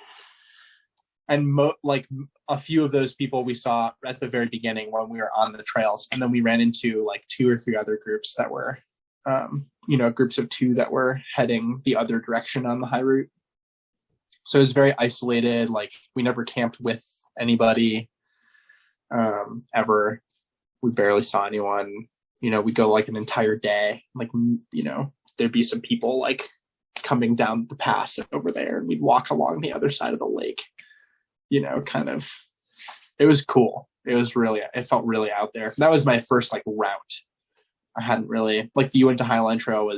And like a few of those people we saw at the very beginning when we were on the trails. And then we ran into like 2 or 3 other groups that were, groups of 2 that were heading the other direction on the high route. So it was very isolated. Like we never camped with anybody ever. We barely saw anyone. You know, we go like an entire day. Like, you know, there'd be some people like coming down the pass over there and we'd walk along the other side of the lake. You know, kind of, it was cool. It felt really out there. That was my first like route. I hadn't really, like the Uinta Highline Trail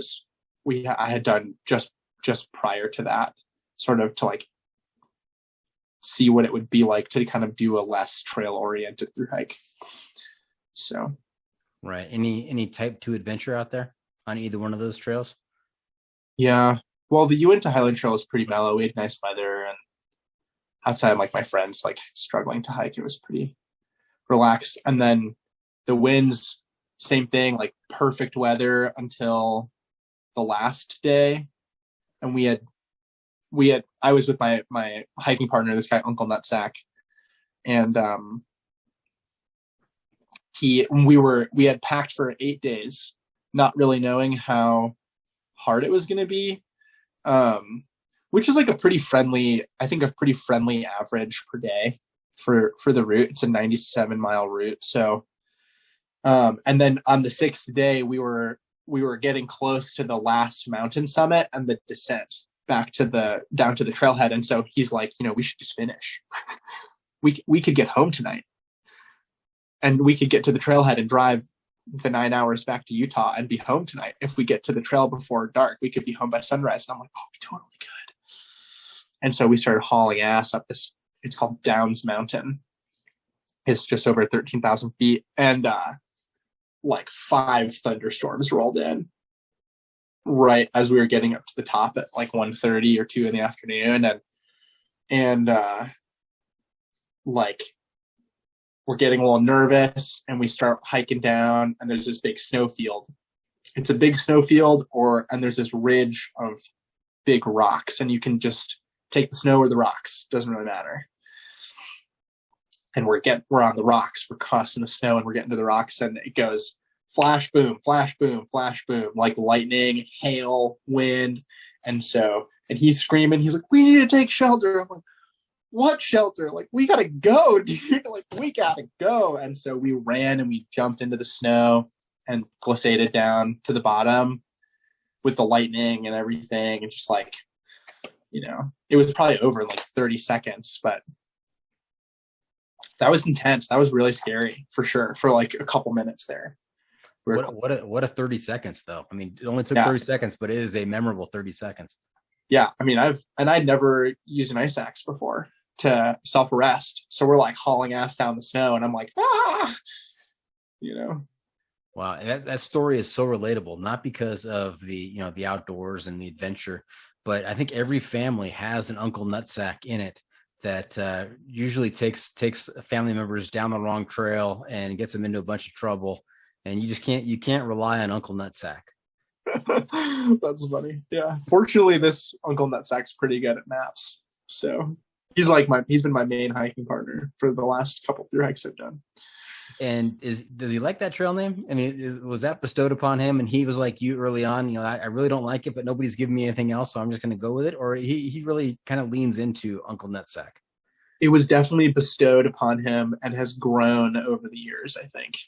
I had done just prior to that, sort of to like see what it would be like to kind of do a less trail oriented through hike. So. Right. Any type 2 adventure out there on either one of those trails? Yeah. Well, the Uinta Highline Trail was pretty mellow. We had nice weather, and outside of like my friends like struggling to hike, it was pretty relaxed. And then the winds, same thing, like perfect weather until the last day. And I was with my hiking partner, this guy Uncle Nutsack, and we had packed for 8 days, not really knowing how hard it was going to be. Which is like a pretty friendly average per day for the route. It's a 97-mile route. So, and then on the 6th day, we were getting close to the last mountain summit and the descent back down to the trailhead. And so he's like, you know, we should just finish. we could get home tonight and we could get to the trailhead and drive the 9 hours back to Utah and be home tonight. If we get to the trail before dark, we could be home by sunrise. And I'm like, oh, we totally could. And so we started hauling ass up this it's called Downs Mountain. It's just over 13,000 feet, and like 5 thunderstorms rolled in right as we were getting up to the top at like 1:30 or 2 in the afternoon, and like we're getting a little nervous, and we start hiking down, and there's this big snowfield. It's a big snowfield, and there's this ridge of big rocks, and you can just take the snow or the rocks, doesn't really matter. And we're on the rocks, we're crossing the snow, and we're getting to the rocks, and it goes flash boom, flash boom, flash boom, like lightning, hail, wind. And he's screaming, he's like, we need to take shelter. I'm like, what shelter? Like, we gotta go, dude. Like, we gotta go. And so we ran and we jumped into the snow and glissaded down to the bottom with the lightning and everything. And just like, it was probably over in like 30 seconds, but that was intense. That was really scary for sure, for like a couple minutes there. What a 30 seconds though. I mean, it only took 30 seconds, but it is a memorable 30 seconds. Yeah. I mean, I'd never used an ice axe before to self-arrest. So we're like hauling ass down the snow, and I'm like, Wow. That story is so relatable, not because of the outdoors and the adventure, but I think every family has an Uncle Nutsack in it that usually takes family members down the wrong trail and gets them into a bunch of trouble. And you can't rely on Uncle Nutsack. That's funny. Yeah. Fortunately, this Uncle Nutsack's pretty good at maps. So he's been my main hiking partner for the last couple through hikes I've done. And does he like that trail name? I mean, was that bestowed upon him, and he was like you early on, I really don't like it, but nobody's giving me anything else, so I'm just going to go with it? Or he really kind of leans into Uncle Nutsack? It was definitely bestowed upon him and has grown over the years, I think.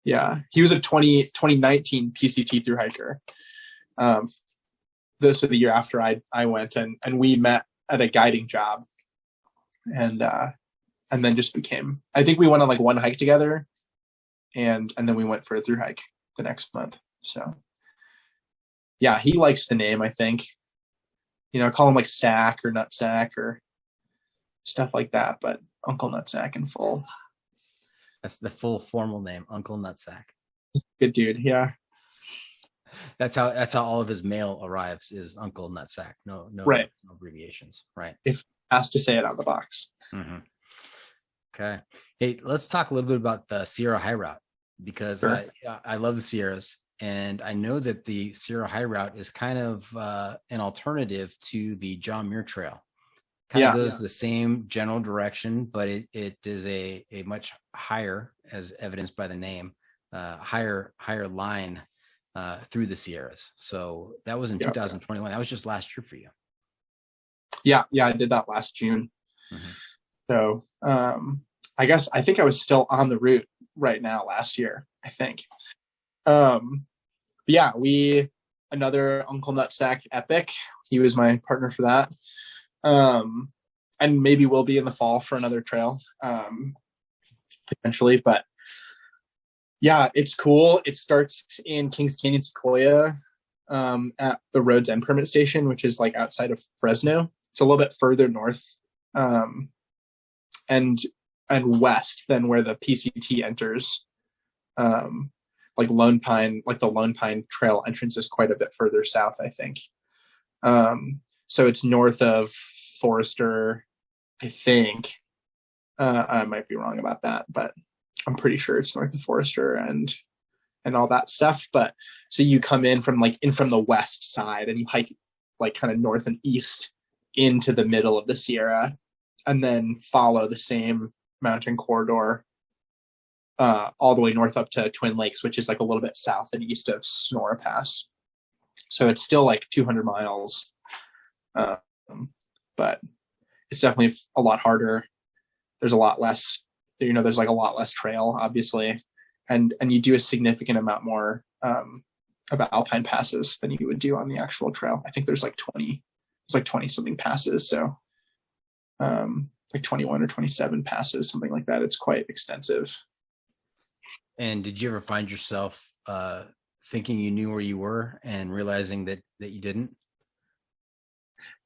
Yeah. He was a 2019 PCT through hiker. This was the year after I went, and we met at a guiding job, and then just became, I think we went on like one hike together, and then we went for a through hike the next month. So yeah, he likes the name, I think. I call him like Sack or Nutsack or stuff like that, but Uncle Nutsack in full. That's the full formal name, Uncle Nutsack. Good dude, yeah. That's how all of his mail arrives, is Uncle Nutsack. No right. Abbreviations, right? If asked to say it on the box. Mm-hmm. Okay. Hey, let's talk a little bit about the Sierra High Route, because sure. I love the Sierras, and I know that the Sierra High Route is kind of an alternative to the John Muir Trail. Kind of goes the same general direction, but it is a much higher, as evidenced by the name, higher line through the Sierras. So that was in 2021. That was just last year for you. Yeah, I did that last June. Mm-hmm. So I think I was still on the route right now last year, I think. Yeah, another Uncle Nutsack epic. He was my partner for that. And maybe we'll be in the fall for another trail, potentially, but yeah, it's cool. It starts in Kings Canyon, Sequoia, at the Roads End Permit Station, which is like outside of Fresno. It's a little bit further north, and west than where the PCT enters. Like Lone Pine, like the Lone Pine Trail entrance is quite a bit further south, I think. So it's north of Forester, I think. I might be wrong about that, but I'm pretty sure it's north of Forester and all that stuff. But so you come in from the west side, and you hike like kind of north and east into the middle of the Sierra, and then follow the same mountain corridor all the way north up to Twin Lakes, which is like a little bit south and east of Sonora Pass. So it's still like 200 miles. But it's definitely a lot harder. There's a lot less, there's like a lot less trail, obviously. And you do a significant amount more of alpine passes than you would do on the actual trail. I think there's like 20 something passes. So like 21 or 27 passes, something like that. It's quite extensive. And did you ever find yourself thinking you knew where you were and realizing that you didn't?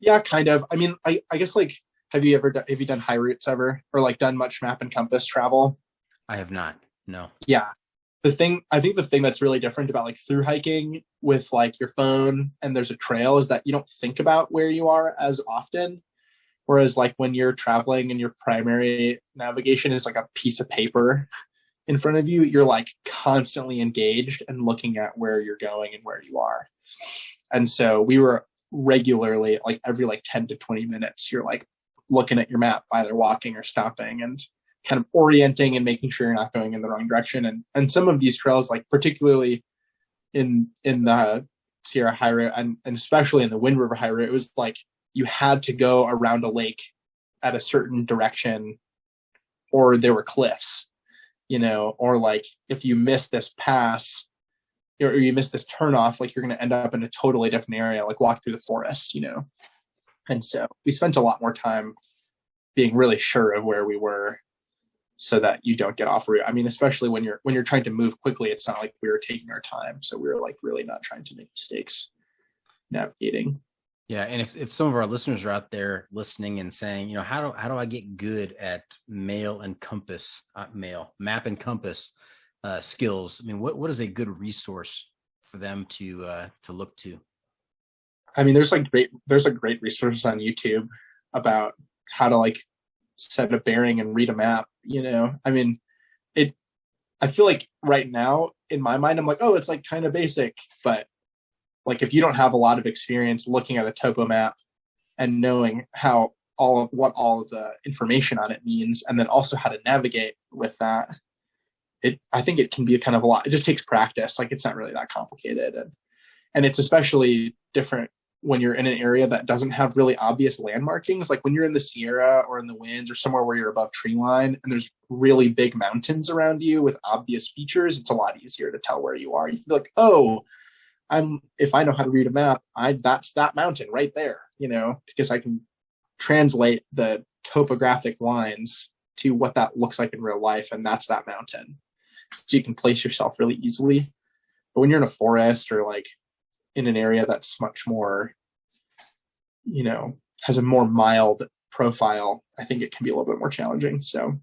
Yeah, kind of. I mean, I guess like Have you done high routes ever, or like done much map and compass travel? I have not. No. Yeah. I think the thing that's really different about like through hiking with like your phone and there's a trail is that you don't think about where you are as often. Whereas like when you're traveling and your primary navigation is like a piece of paper in front of you, you're like constantly engaged and looking at where you're going and where you are. And so we were regularly, like every like 10 to 20 minutes, you're like looking at your map, either walking or stopping and kind of orienting and making sure you're not going in the wrong direction. And some of these trails, like particularly in the Sierra High Route and especially in the Wind River High Route, it was like you had to go around a lake at a certain direction or there were cliffs, you know, or like if you miss this pass or you miss this turnoff, like you're going to end up in a totally different area, like walk through the forest, you know. And so we spent a lot more time being really sure of where we were so that you don't get off route. I mean, especially when you're trying to move quickly, it's not like we were taking our time. So we were like really not trying to make mistakes navigating. Yeah, and if some of our listeners are out there listening and saying, you know, how do I get good at map and compass skills? I mean, what is a good resource for them to look to? I mean, there's a great resource on YouTube about how to like set a bearing and read a map. You know, I mean, I feel like right now in my mind, I'm like, oh, it's like kind of basic, but like if you don't have a lot of experience looking at a topo map and knowing what all of the information on it means, and then also how to navigate with that, I think it can be kind of a lot. It just takes practice. Like it's not really that complicated, and it's especially different when you're in an area that doesn't have really obvious landmarkings. Like when you're in the Sierra or in the Winds or somewhere where you're above tree line and there's really big mountains around you with obvious features, it's a lot easier to tell where you are. You can be like, oh, if I know how to read a map, that's that mountain right there, you know, because I can translate the topographic lines to what that looks like in real life, and that's that mountain. So you can place yourself really easily. But when you're in a forest or like in an area that's much more, you know, has a more mild profile, I think it can be a little bit more challenging. So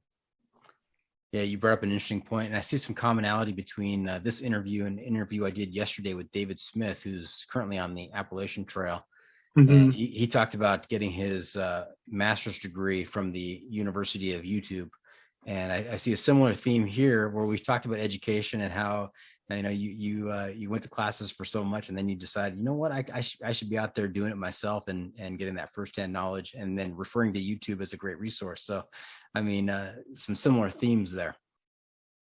yeah, you brought up an interesting point, and I see some commonality between this interview and an interview I did yesterday with David Smith, who's currently on the Appalachian Trail. Mm-hmm. And he talked about getting his master's degree from the University of YouTube. And I see a similar theme here where we've talked about education and how, you know, you went to classes for so much and then you decided, you know what, I should be out there doing it myself and getting that firsthand knowledge, and then referring to YouTube as a great resource. So, I mean, some similar themes there.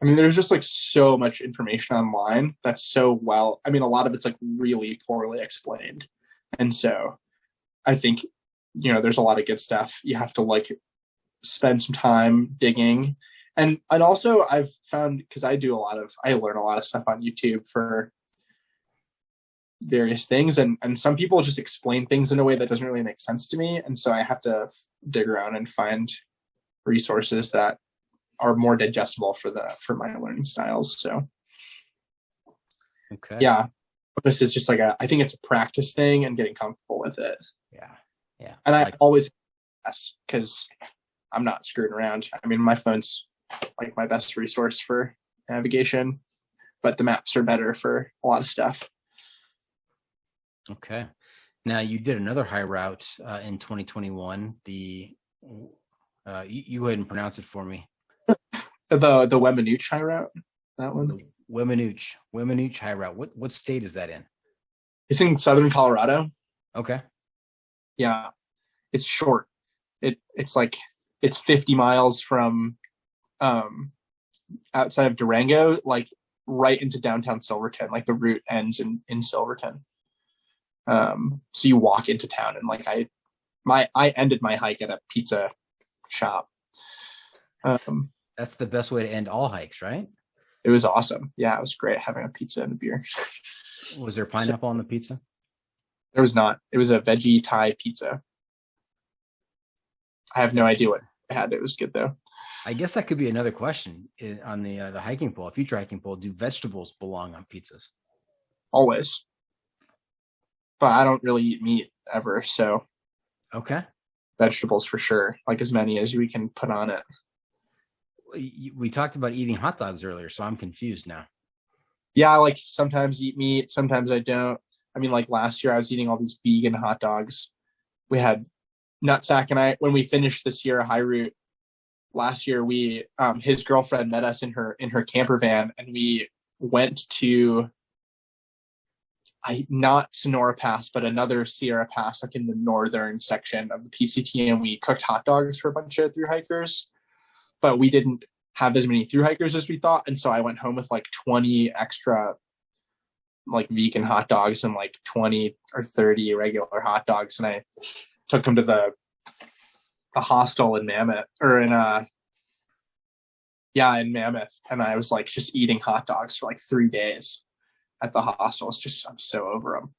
I mean, there's just like so much information online that's so well, I mean, a lot of it's like really poorly explained. And so I think, you know, there's a lot of good stuff. You have to like spend some time digging. And also I've found, because I learn a lot of stuff on YouTube for various things. And some people just explain things in a way that doesn't really make sense to me. And so I have to dig around and find resources that are more digestible for my learning styles. So, okay. Yeah, this is just like I think it's a practice thing and getting comfortable with it. Yeah. And I always, because I'm not screwing around. I mean, my phone's like my best resource for navigation, but the maps are better for a lot of stuff. Okay. Now you did another high route in 2021. You go ahead and pronounce it for me. The Wemanooch high route, that one. The Wemanooch high route. What state is that in? It's in southern Colorado. Okay. Yeah, it's short. It's 50 miles from outside of Durango, like right into downtown Silverton. Like the route ends in Silverton. So you walk into town, and like I ended my hike at a pizza shop. That's the best way to end all hikes, right? It was awesome. Yeah, it was great having a pizza and a beer. Was there pineapple on the pizza? There was not. It was a veggie Thai pizza. I have no idea what I had. It was good though. I guess that could be another question on the hiking poll, future hiking poll. Do vegetables belong on pizzas? Always. But I don't really eat meat ever, so. Okay. vegetables for sure, like as many as we can put on it. We talked about eating hot dogs earlier, so I'm confused now. Yeah, I like sometimes eat meat, sometimes I don't. I mean, like last year I was eating all these vegan hot dogs. We had Nutsack and I, when we finished the Sierra High route last year, we his girlfriend met us in her camper van, and we went to not Sonora Pass, but another Sierra Pass, like in the northern section of the PCT, and we cooked hot dogs for a bunch of thru hikers. But we didn't have as many thru hikers as we thought, and so I went home with like 20 extra like vegan hot dogs and like 20 or 30 regular hot dogs, and I took them to the hostel in Mammoth, or in Mammoth, and I was like just eating hot dogs for like 3 days at the hostel. It's just, I'm so over them.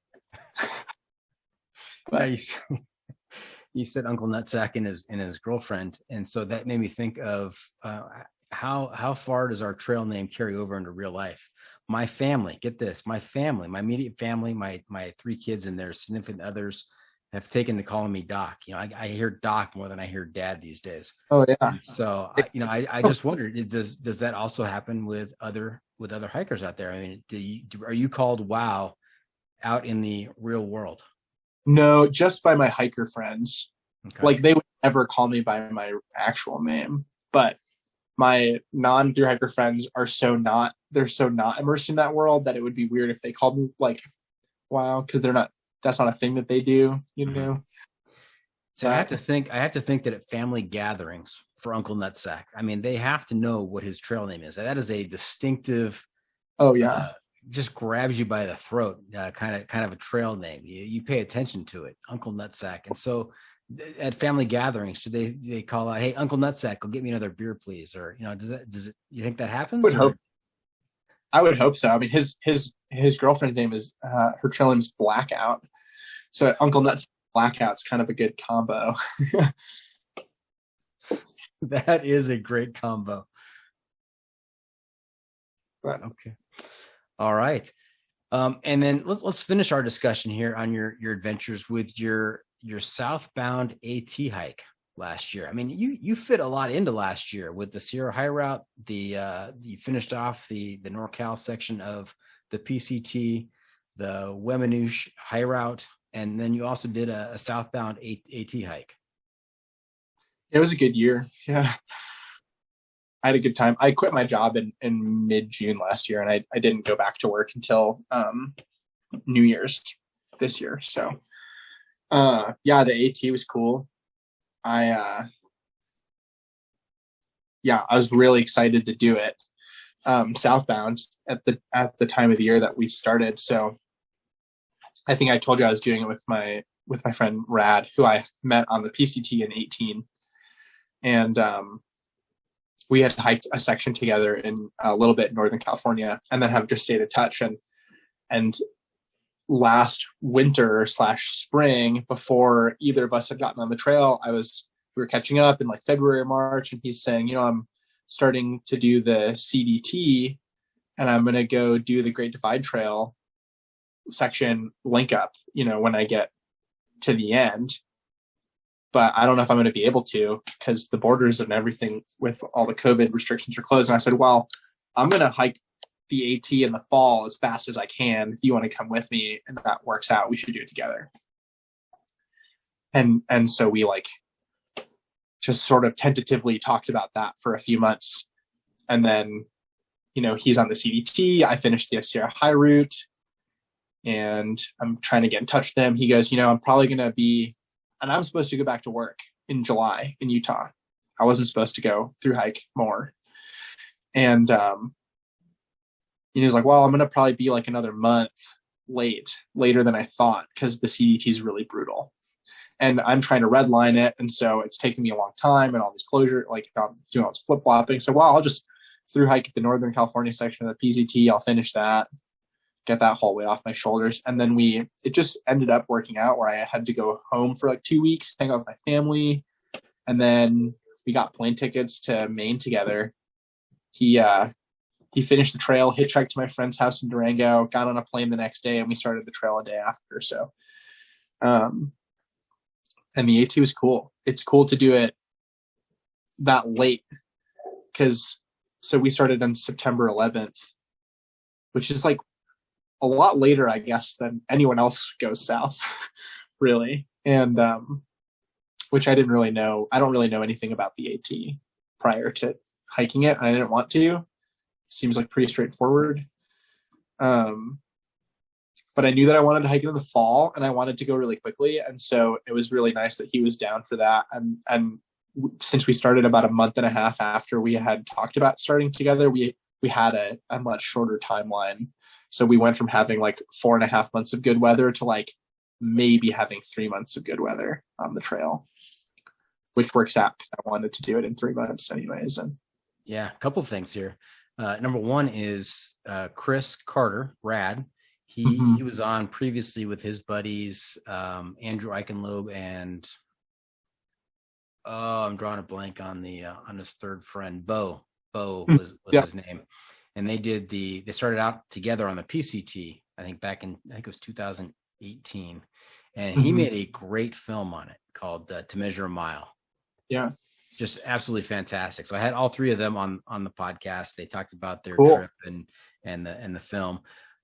But you said Uncle Nutsack and his girlfriend, and so that made me think of how far does our trail name carry over into real life? My family, get this, my immediate family, my 3 kids and their significant others have taken to calling me Doc. You know, I hear Doc more than I hear Dad these days. Oh yeah. And so I just wondered, does that also happen with other hikers out there? I mean, are you called Wow out in the real world? No, just by my hiker friends. Okay. Like they would never call me by my actual name, but my non-thru hiker friends are they're so not immersed in that world that it would be weird if they called me like Wow, because that's not a thing that they do, you know. So I have to think that at family gatherings for Uncle Nutsack, I mean, they have to know what his trail name is. That is a distinctive. Oh yeah. Just grabs you by the throat, kind of a trail name. You pay attention to it, Uncle Nutsack. And so at family gatherings, should they call out, "Hey, Uncle Nutsack, go get me another beer, please"? Or, you know, does it, you think that happens? I would hope so. I mean, his girlfriend's name is her trail name is Blackout. So Uncle Nutsack Blackout's kind of a good combo. That is a great combo. But, okay. All right. And then let's finish our discussion here on your adventures with your southbound AT hike last year. I mean, you fit a lot into last year with the Sierra High route. You finished off the NorCal section of the PCT, the Wemanouche High route, and then you also did a southbound AT hike. It was a good year. Yeah. I had a good time. I quit my job in mid-June last year, and I didn't go back to work until New Year's this year. So the AT was cool. I was really excited to do it southbound at the time of the year that we started. So I think I told you I was doing it with my friend Rad, who I met on the PCT in 2018, and we had hiked a section together in a little bit in Northern California, and then have just stayed in touch. And last winter / spring, before either of us had gotten on the trail, we were catching up in like February or March, and he's saying, you know, I'm starting to do the CDT, and I'm going to go do the Great Divide Trail section link up, you know, when I get to the end. But I don't know if I'm going to be able to, because the borders and everything with all the COVID restrictions are closed. And I said, well, I'm going to hike the AT in the fall as fast as I can. If you want to come with me and that works out, we should do it together. And so we like just sort of tentatively talked about that for a few months. And then, you know, he's on the CDT. I finished the Sierra High route, and I'm trying to get in touch with him. He goes, you know, I'm probably going to be, and I'm supposed to go back to work in July in Utah. I wasn't supposed to go through hike more. And he was like, well, I'm going to probably be like another month later than I thought, because the CDT is really brutal. And I'm trying to redline it. And so it's taking me a long time, and all this closure, like I'm doing all this flip flopping. So, well, I'll just through hike the Northern California section of the PCT. I'll finish that, get that whole weight off my shoulders. And then it just ended up working out where I had to go home for like 2 weeks, hang out with my family. And then we got plane tickets to Maine together. He finished the trail, hitchhiked to my friend's house in Durango, got on a plane the next day, and we started the trail a day after. So, and the AT was cool. It's cool to do it that late so we started on September 11th, which is like a lot later, I guess, than anyone else goes south, really. And which I didn't really know. I don't really know anything about the AT prior to hiking it. I didn't want to. It seems like pretty straightforward. But I knew that I wanted to hike it in the fall, and I wanted to go really quickly. And so it was really nice that he was down for that. And since we started about a month and a half after we had talked about starting together, we had a much shorter timeline. So we went from having like 4.5 months of good weather to like maybe having 3 months of good weather on the trail, which works out because I wanted to do it in 3 months anyways. And yeah, a couple things here. Number one is Chris Carter, Rad. He was on previously with his buddies, Andrew Eichenlob and I'm drawing a blank on his third friend, Bo. Bo was his name. And they started out together on the PCT, I think it was 2018. And he made a great film on it called To Measure a Mile. Yeah. Just absolutely fantastic. So I had all three of them on the podcast. They talked about their trip and the film.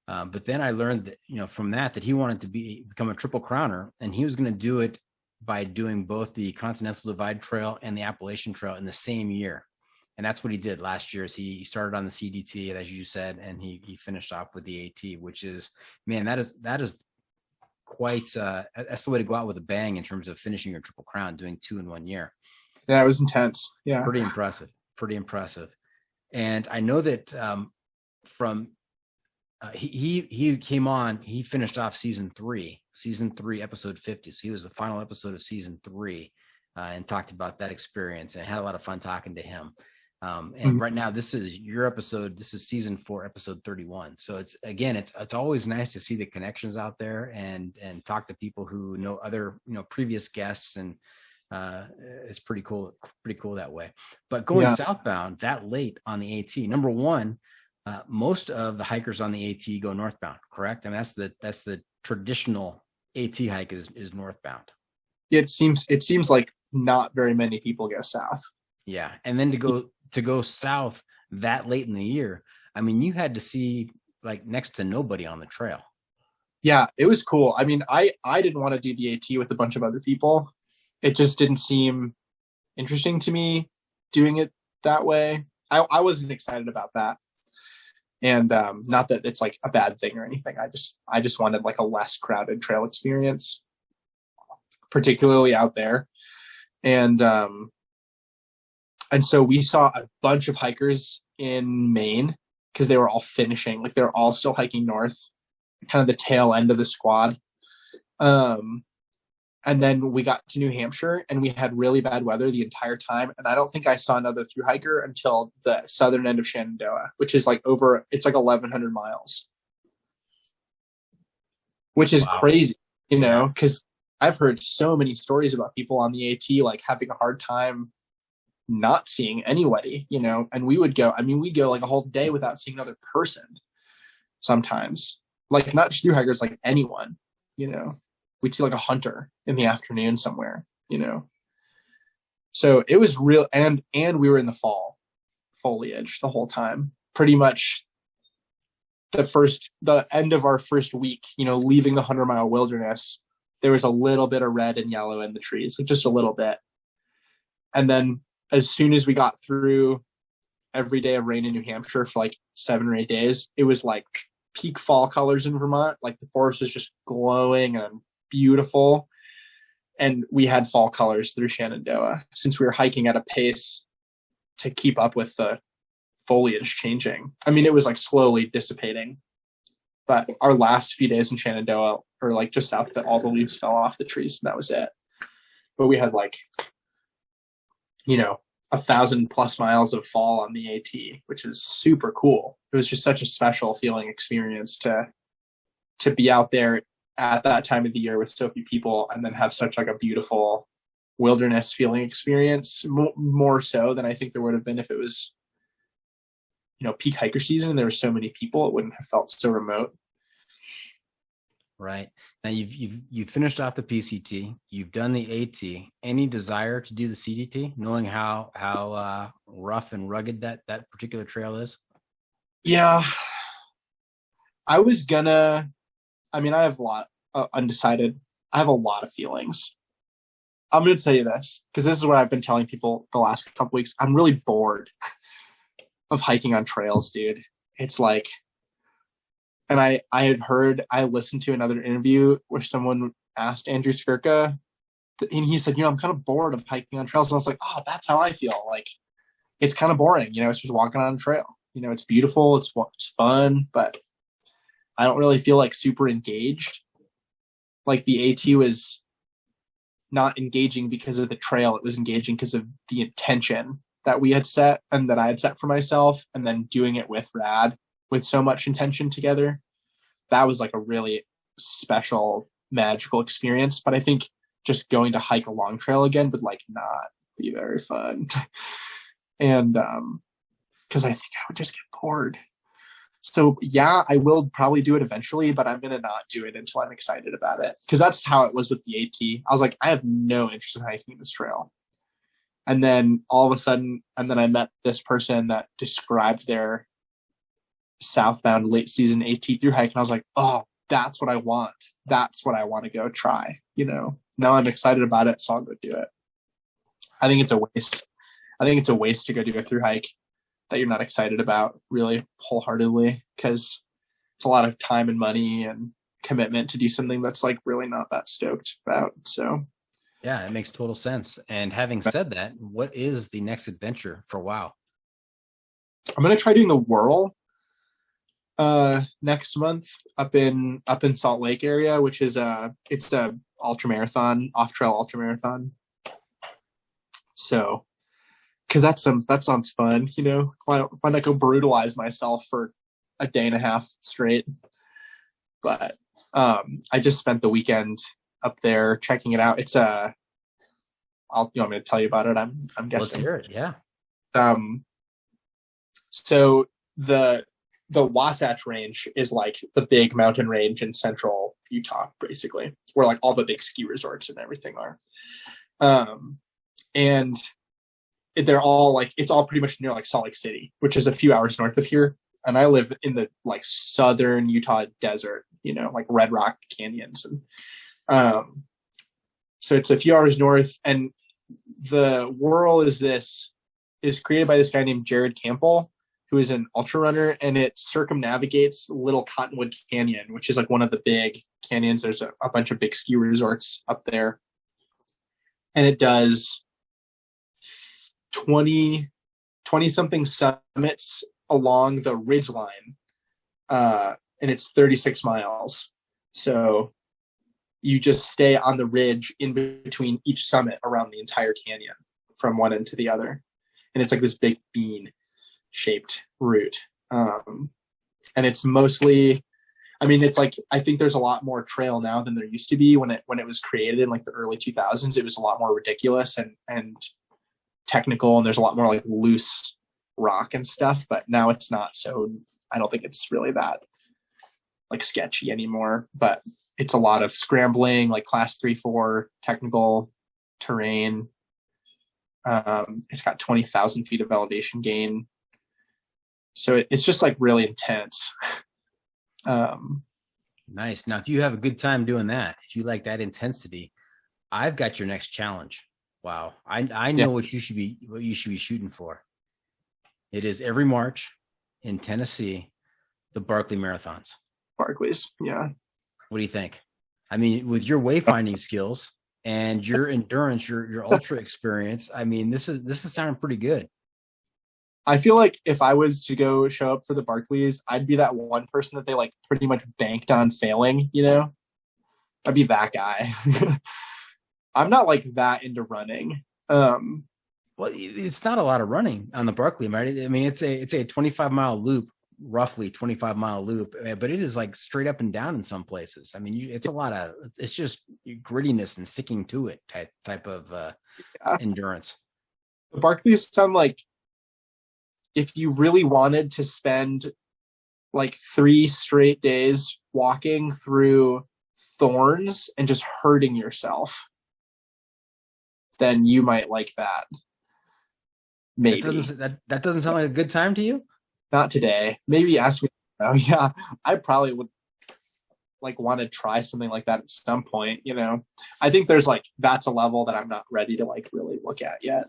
But then I learned that, from that he wanted to become a Triple Crowner, and he was going to do it by doing both the Continental Divide Trail and the Appalachian Trail in the same year. And that's what he did last year. Is he started on the CDT, as you said, and he finished off with the AT, which is, man, that is quite, that's the way to go out with a bang in terms of finishing your Triple Crown, doing 2 in 1 year. Yeah, it was intense. Yeah. Pretty impressive. And I know that he came on, he finished off season 3, episode 50. So he was the final episode of season 3 and talked about that experience, and had a lot of fun talking to him. And right now, this is your episode. This is season 4, episode 31. So it's always nice to see the connections out there and talk to people who know other, previous guests, and it's pretty cool that way. But going southbound that late on the AT, number one, most of the hikers on the AT go northbound, correct? I mean, that's the traditional AT hike is northbound. It seems like not very many people go south. Yeah. And then to go south that late in the year, I mean, you had to see like next to nobody on the trail. Yeah, it was cool. I mean, I didn't want to do the AT with a bunch of other people. It just didn't seem interesting to me doing it that way. I wasn't excited about that. And not that it's like a bad thing or anything. I just wanted like a less crowded trail experience, particularly out there. And so we saw a bunch of hikers in Maine because they were all finishing, like they're all still hiking north, kind of the tail end of the squad. And then we got to New Hampshire and we had really bad weather the entire time. And I don't think I saw another thru hiker until the southern end of Shenandoah, which is like it's like 1,100 miles, which is crazy, because I've heard so many stories about people on the AT, like having a hard time not seeing anybody, and we'd go like a whole day without seeing another person sometimes, like not just thru hikers, like anyone, we'd see like a hunter in the afternoon somewhere, so it was real. And we were in the fall foliage the whole time, pretty much the end of our first week, leaving the 100-mile wilderness, there was a little bit of red and yellow in the trees, like just a little bit. And then as soon as we got through every day of rain in New Hampshire for like 7 or 8 days, it was like peak fall colors in Vermont. Like the forest was just glowing and beautiful. And we had fall colors through Shenandoah since we were hiking at a pace to keep up with the foliage changing. I mean, it was like slowly dissipating, but our last few days in Shenandoah or like just south, that all the leaves fell off the trees and that was it. But we had like, 1,000+ miles of fall on the AT, which is super cool. It was just such a special feeling experience to be out there at that time of the year with so few people and then have such like a beautiful wilderness feeling experience, more so than I think there would have been if it was, peak hiker season and there were so many people. It wouldn't have felt so remote. Right. Now you've finished off the PCT, you've done the AT. Any desire to do the CDT, knowing how rough and rugged that particular trail is? Yeah, I was gonna. I mean, I have a lot undecided. I have a lot of feelings. I'm gonna tell you this because this is what I've been telling people the last couple weeks. I'm really bored of hiking on trails, dude. It's like, and I listened to another interview where someone asked Andrew Skirka, and he said, I'm kind of bored of hiking on trails. And I was like, oh, that's how I feel. Like, it's kind of boring. It's just walking on a trail. It's beautiful. It's fun, but I don't really feel like super engaged. Like the AT was not engaging because of the trail. It was engaging because of the intention that we had set and that I had set for myself, and then doing it with Rad with so much intention together. That was like a really special, magical experience. But I think just going to hike a long trail again would like not be very fun. And because I think I would just get bored. So yeah, I will probably do it eventually, but I'm going to not do it until I'm excited about it. Because that's how it was with the AT. I was like, I have no interest in hiking this trail. And then all of a sudden, and then I met this person that described their southbound late season AT through hike. And I was like, oh, that's what I want. That's what I want to go try. Now I'm excited about it. So I'll go do it. I think it's a waste. I think it's a waste to go do a through hike that you're not excited about really wholeheartedly, because it's a lot of time and money and commitment to do something that's like really not that stoked about. So yeah, it makes total sense. And having said that, what is the next adventure for WoW? I'm going to try doing the Whirl next month up in Salt Lake area, which is it's a ultra marathon, off trail ultra marathon. So because that sounds fun, why not go brutalize myself for a day and a half straight? But I just spent the weekend up there checking it out. It's you want me to tell you about it? I'm guessing. Let's hear it. Yeah. So the Wasatch Range is like the big mountain range in central Utah, basically, where like all the big ski resorts and everything are. And they're all like, it's all pretty much near like Salt Lake City, which is a few hours north of here. And I live in the like southern Utah desert, like Red Rock Canyons. And so it's a few hours north. And the Whirl is created by this guy named Jared Campbell, who is an ultra runner, and it circumnavigates Little Cottonwood Canyon, which is like one of the big canyons. There's a bunch of big ski resorts up there. And it does 20 something summits along the ridge line. And it's 36 miles. So you just stay on the ridge in between each summit around the entire canyon from one end to the other. And it's like this big bean shaped route. And it's mostly, it's like, I think there's a lot more trail now than there used to be when it was created in like the early 2000s. It was a lot more ridiculous and technical, and there's a lot more like loose rock and stuff, but now it's not. So I don't think it's really that like sketchy anymore, but it's a lot of scrambling, like class 3-4 technical terrain. It's got 20,000 feet of elevation gain. So it's just like really intense. Nice. Now, if you have a good time doing that, if you like that intensity, I've got your next challenge. Wow. I know what you should be shooting for. It is every March in Tennessee, the Barkley Marathons. Barkley's. Yeah. What do you think? With your wayfinding skills and your endurance, your ultra experience, this is sounding pretty good. I feel like if I was to go show up for the Barkleys, I'd be that one person that they like pretty much banked on failing, I'd be that guy. I'm not like that into running. Well, it's not a lot of running on the Barkley, right? It's a 25-mile loop, roughly 25-mile loop, but it is like straight up and down in some places. It's just grittiness and sticking to it type of endurance. The Barkleys sound like if you really wanted to spend like 3 straight days walking through thorns and just hurting yourself, then you might like that. Maybe. That doesn't sound like a good time to you? Not today. Maybe ask me. Oh, yeah, I probably would like want to try something like that at some point, you know. I think there's like that's a level that I'm not ready to like really look at yet.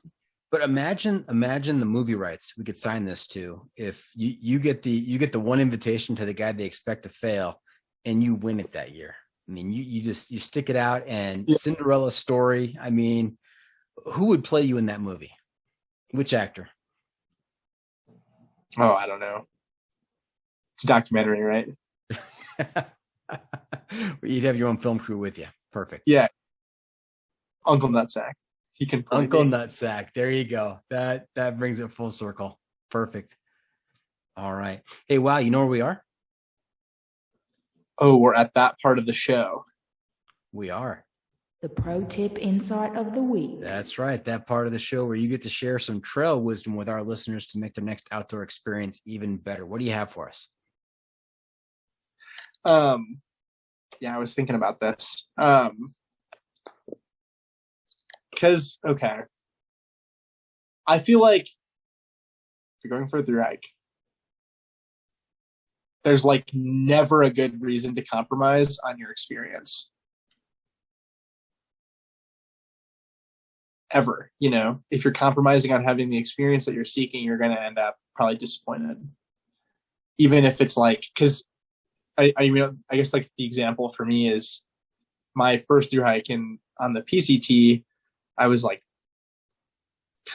But imagine the movie rights we could sign this to. If you get the one invitation to the guy they expect to fail, and you win it that year. I mean, you stick it out, and Cinderella story. I mean, who would play you in that movie? Which actor? Oh, I don't know. It's a documentary, right? You'd have your own film crew with you. Perfect. Yeah. Uncle Nutsack. He can play Uncle me. Nutsack. There you go. That brings it full circle. Perfect. All right. Hey, wow. You know where we are? Oh, we're at that part of the show. We are. The pro tip insight of the week. That's right. That part of the show where you get to share some trail wisdom with our listeners to make their next outdoor experience even better. What do you have for us? Yeah, I was thinking about this. Because, okay. I feel like if you're going for a thru hike, there's like never a good reason to compromise on your experience. Ever, you know, if you're compromising on having the experience that you're seeking, you're going to end up probably disappointed. Even if it's like, because I guess like the example for me is my first thru hike on the PCT. I was like,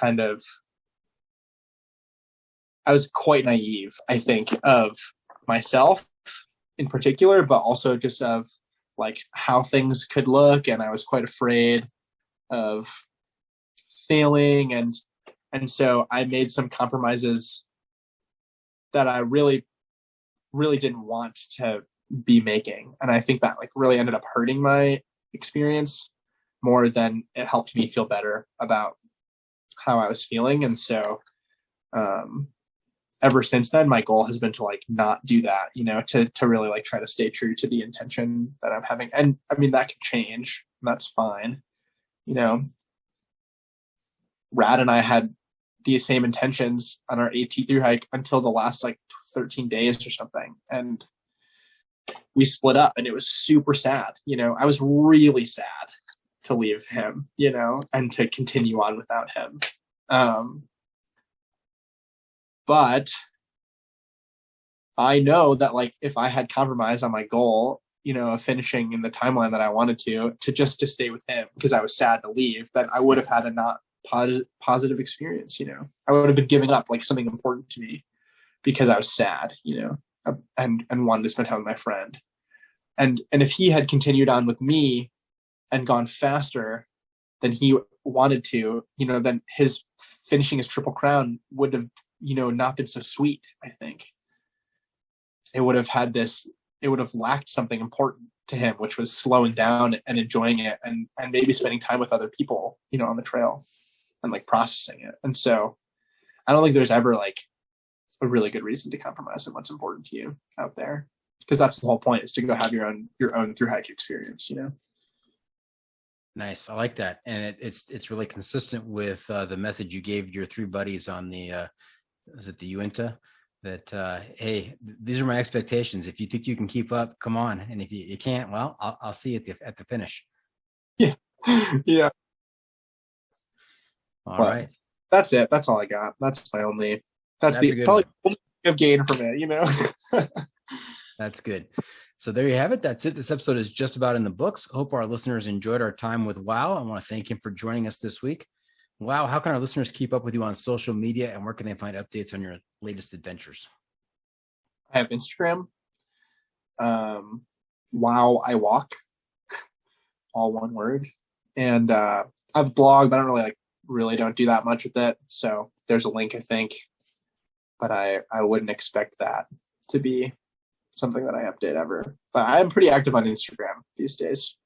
I was quite naive, I think, of myself in particular, but also just of like how things could look. And I was quite afraid of failing. And so I made some compromises that I really, really didn't want to be making. And I think that like really ended up hurting my experience more than it helped me feel better about how I was feeling. And so, ever since then, my goal has been to like not do that, you know, to really like try to stay true to the intention that I'm having. And I mean, that can change. That's fine. You know, Rad and I had the same intentions on our AT thru hike until the last like 13 days or something. And we split up and it was super sad. You know, I was really sad to leave him, you know, and to continue on without him. But I know that like if I had compromised on my goal, you know, of finishing in the timeline that I wanted to stay with him because I was sad to leave, that I would have had a not positive experience, you know. I would have been giving up like something important to me because I was sad, you know, and wanted to spend time with my friend. And if he had continued on with me and gone faster than he wanted to, you know, then his finishing his Triple Crown would have, you know, not been so sweet. I think it would have lacked something important to him, which was slowing down and enjoying it and maybe spending time with other people, you know, on the trail and like processing it. And so I don't think there's ever like a really good reason to compromise on what's important to you out there, because that's the whole point, is to go have your own thru hike experience, you know. Nice. I like that. And it's really consistent with the message you gave your three buddies on the is it the Uinta, that hey, these are my expectations. If you think you can keep up, come on. And if you can't, well, I'll see you at the finish. Yeah. Yeah. All right. That's it. That's all I got. That's my only. That's the probably of gain from it, you know. That's good. So there you have it. That's it. This episode is just about in the books. Hope our listeners enjoyed our time with Wow. I want to thank him for joining us this week. Wow, how can our listeners keep up with you on social media, and where can they find updates on your latest adventures? I have Instagram. Wow, I walk. All one word. And I have a blog, but I don't really don't do that much with it. So there's a link, I think. But I wouldn't expect that to be something that I update ever. But I'm pretty active on Instagram these days.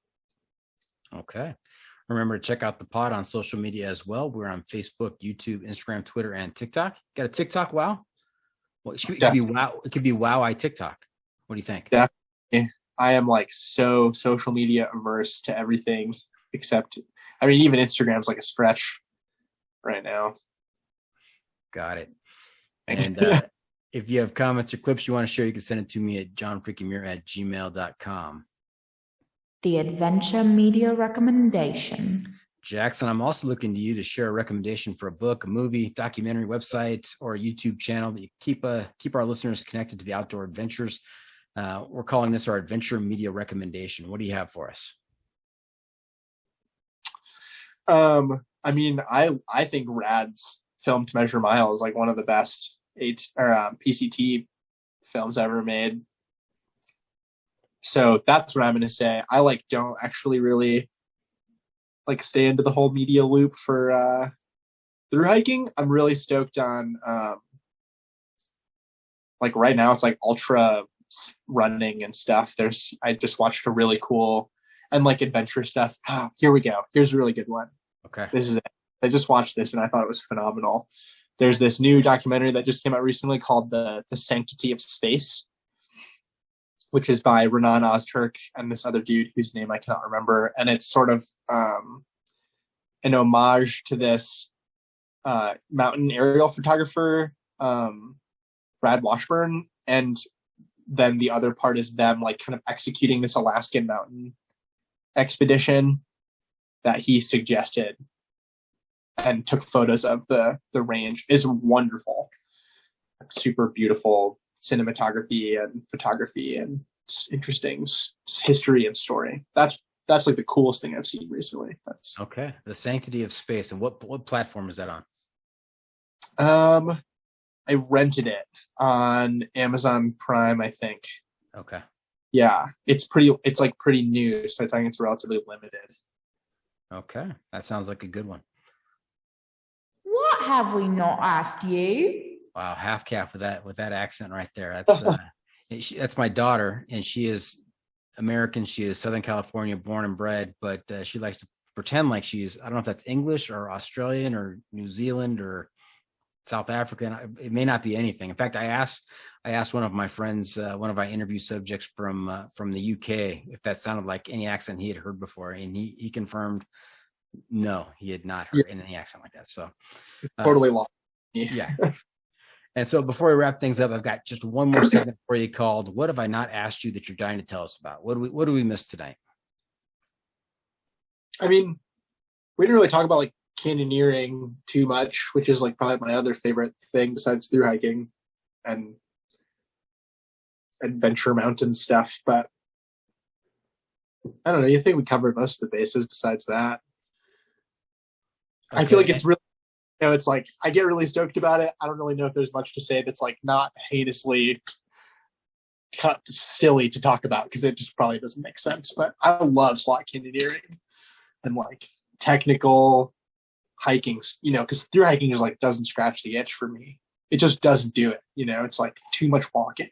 Okay. Remember to check out the pod on social media as well. We're on Facebook, YouTube, Instagram, Twitter, and TikTok. Got a TikTok? Wow. Well, it could be Wow. It could be Wow I TikTok. What do you think? Definitely. I am like so social media averse to everything except, I mean, even Instagram's like a stretch right now. Got it. And if you have comments or clips you want to share, you can send it to me at johnfreakinmuir@gmail.com. The Adventure Media Recommendation. Jackson, I'm also looking to you to share a recommendation for a book, a movie, documentary, website, or a YouTube channel that you keep our listeners connected to the outdoor adventures. We're calling this our Adventure Media Recommendation. What do you have for us? I mean, I think Rad's Film to Measure Miles is like one of the best PCT films ever made. So that's what I'm going to say. I like don't actually really like stay into the whole media loop for through hiking. I'm really stoked on like right now it's like ultra running and stuff. I just watched a really cool and like adventure stuff. Here we go. Here's a really good one. Okay. This is it. I just watched this and I thought it was phenomenal. There's this new documentary that just came out recently called The Sanctity of Space, which is by Renan Ozturk and this other dude whose name I cannot remember. And it's sort of an homage to this mountain aerial photographer, Brad Washburn. And then the other part is them like kind of executing this Alaskan mountain expedition that he suggested and took photos of the range. Is wonderful. Super beautiful cinematography and photography and interesting history and story. That's like the coolest thing I've seen recently. That's okay. The Sanctity of Space. And what platform is that on? I rented it on Amazon Prime, I think. Okay. Yeah, it's like pretty new, so I think it's relatively limited. Okay, that sounds like a good one. What have we not asked you? Wow, half calf with that accent right there. That's my daughter, and she is American. She is Southern California born and bred, but she likes to pretend like she's, I don't know if that's English or Australian or New Zealand or South African. It may not be anything. In fact, I asked one of my friends, one of my interview subjects from the UK, if that sounded like any accent he had heard before, and he confirmed no, he had not heard any accent like that. So it's totally lost. Yeah. And so before we wrap things up, I've got just one more segment for you called "What Have I Not Asked You That You're Dying to Tell Us About?" What do we miss tonight? I mean, we didn't really talk about like canyoneering too much, which is like probably my other favorite thing besides through hiking and adventure mountain stuff. But I don't know. You think we covered most of the bases besides that? Okay. I feel like it's really, it's like I get really stoked about it. I don't really know if there's much to say that's like not heinously cut silly to talk about because it just probably doesn't make sense. But I love slot canyoneering and like technical hiking, because through hiking is like doesn't scratch the itch for me. It just doesn't do it. It's like too much walking.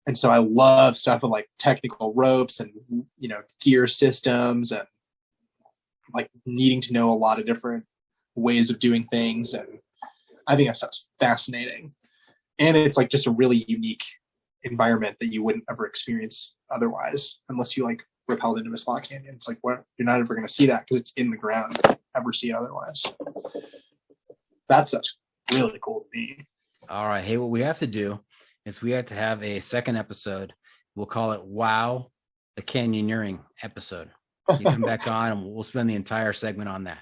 And so I love stuff with like technical ropes and, gear systems and like needing to know a lot of different ways of doing things. And I think that stuff's fascinating. And it's like just a really unique environment that you wouldn't ever experience otherwise, unless you like rappelled into a slot canyon. It's like, what? You're not ever going to see that because it's in the ground. You don't ever see it otherwise. That's really cool to me. All right. Hey, what we have to do is we have to have a second episode. We'll call it Wow, the Canyoneering episode. You come back on and we'll spend the entire segment on that.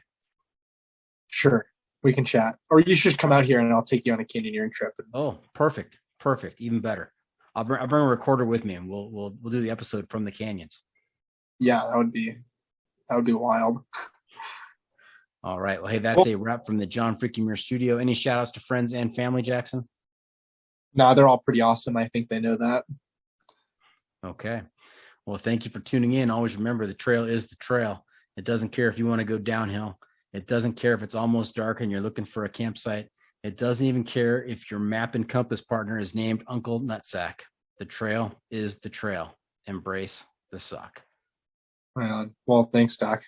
Sure. We can chat. Or you should come out here and I'll take you on a canyoneering trip. Oh, perfect. Perfect. Even better. I'll bring a recorder with me and we'll do the episode from the canyons. Yeah, that would be wild. All right. Well, hey, that's a wrap from the John Freaking Muir studio. Any shout outs to friends and family, Jackson? No, they're all pretty awesome. I think they know that. Okay. Well, thank you for tuning in. Always remember the trail is the trail. It doesn't care if you want to go downhill. It doesn't care if it's almost dark and you're looking for a campsite. It doesn't even care if your map and compass partner is named Uncle Nutsack. The trail is the trail. Embrace the suck. Right on. Well, thanks, Doc.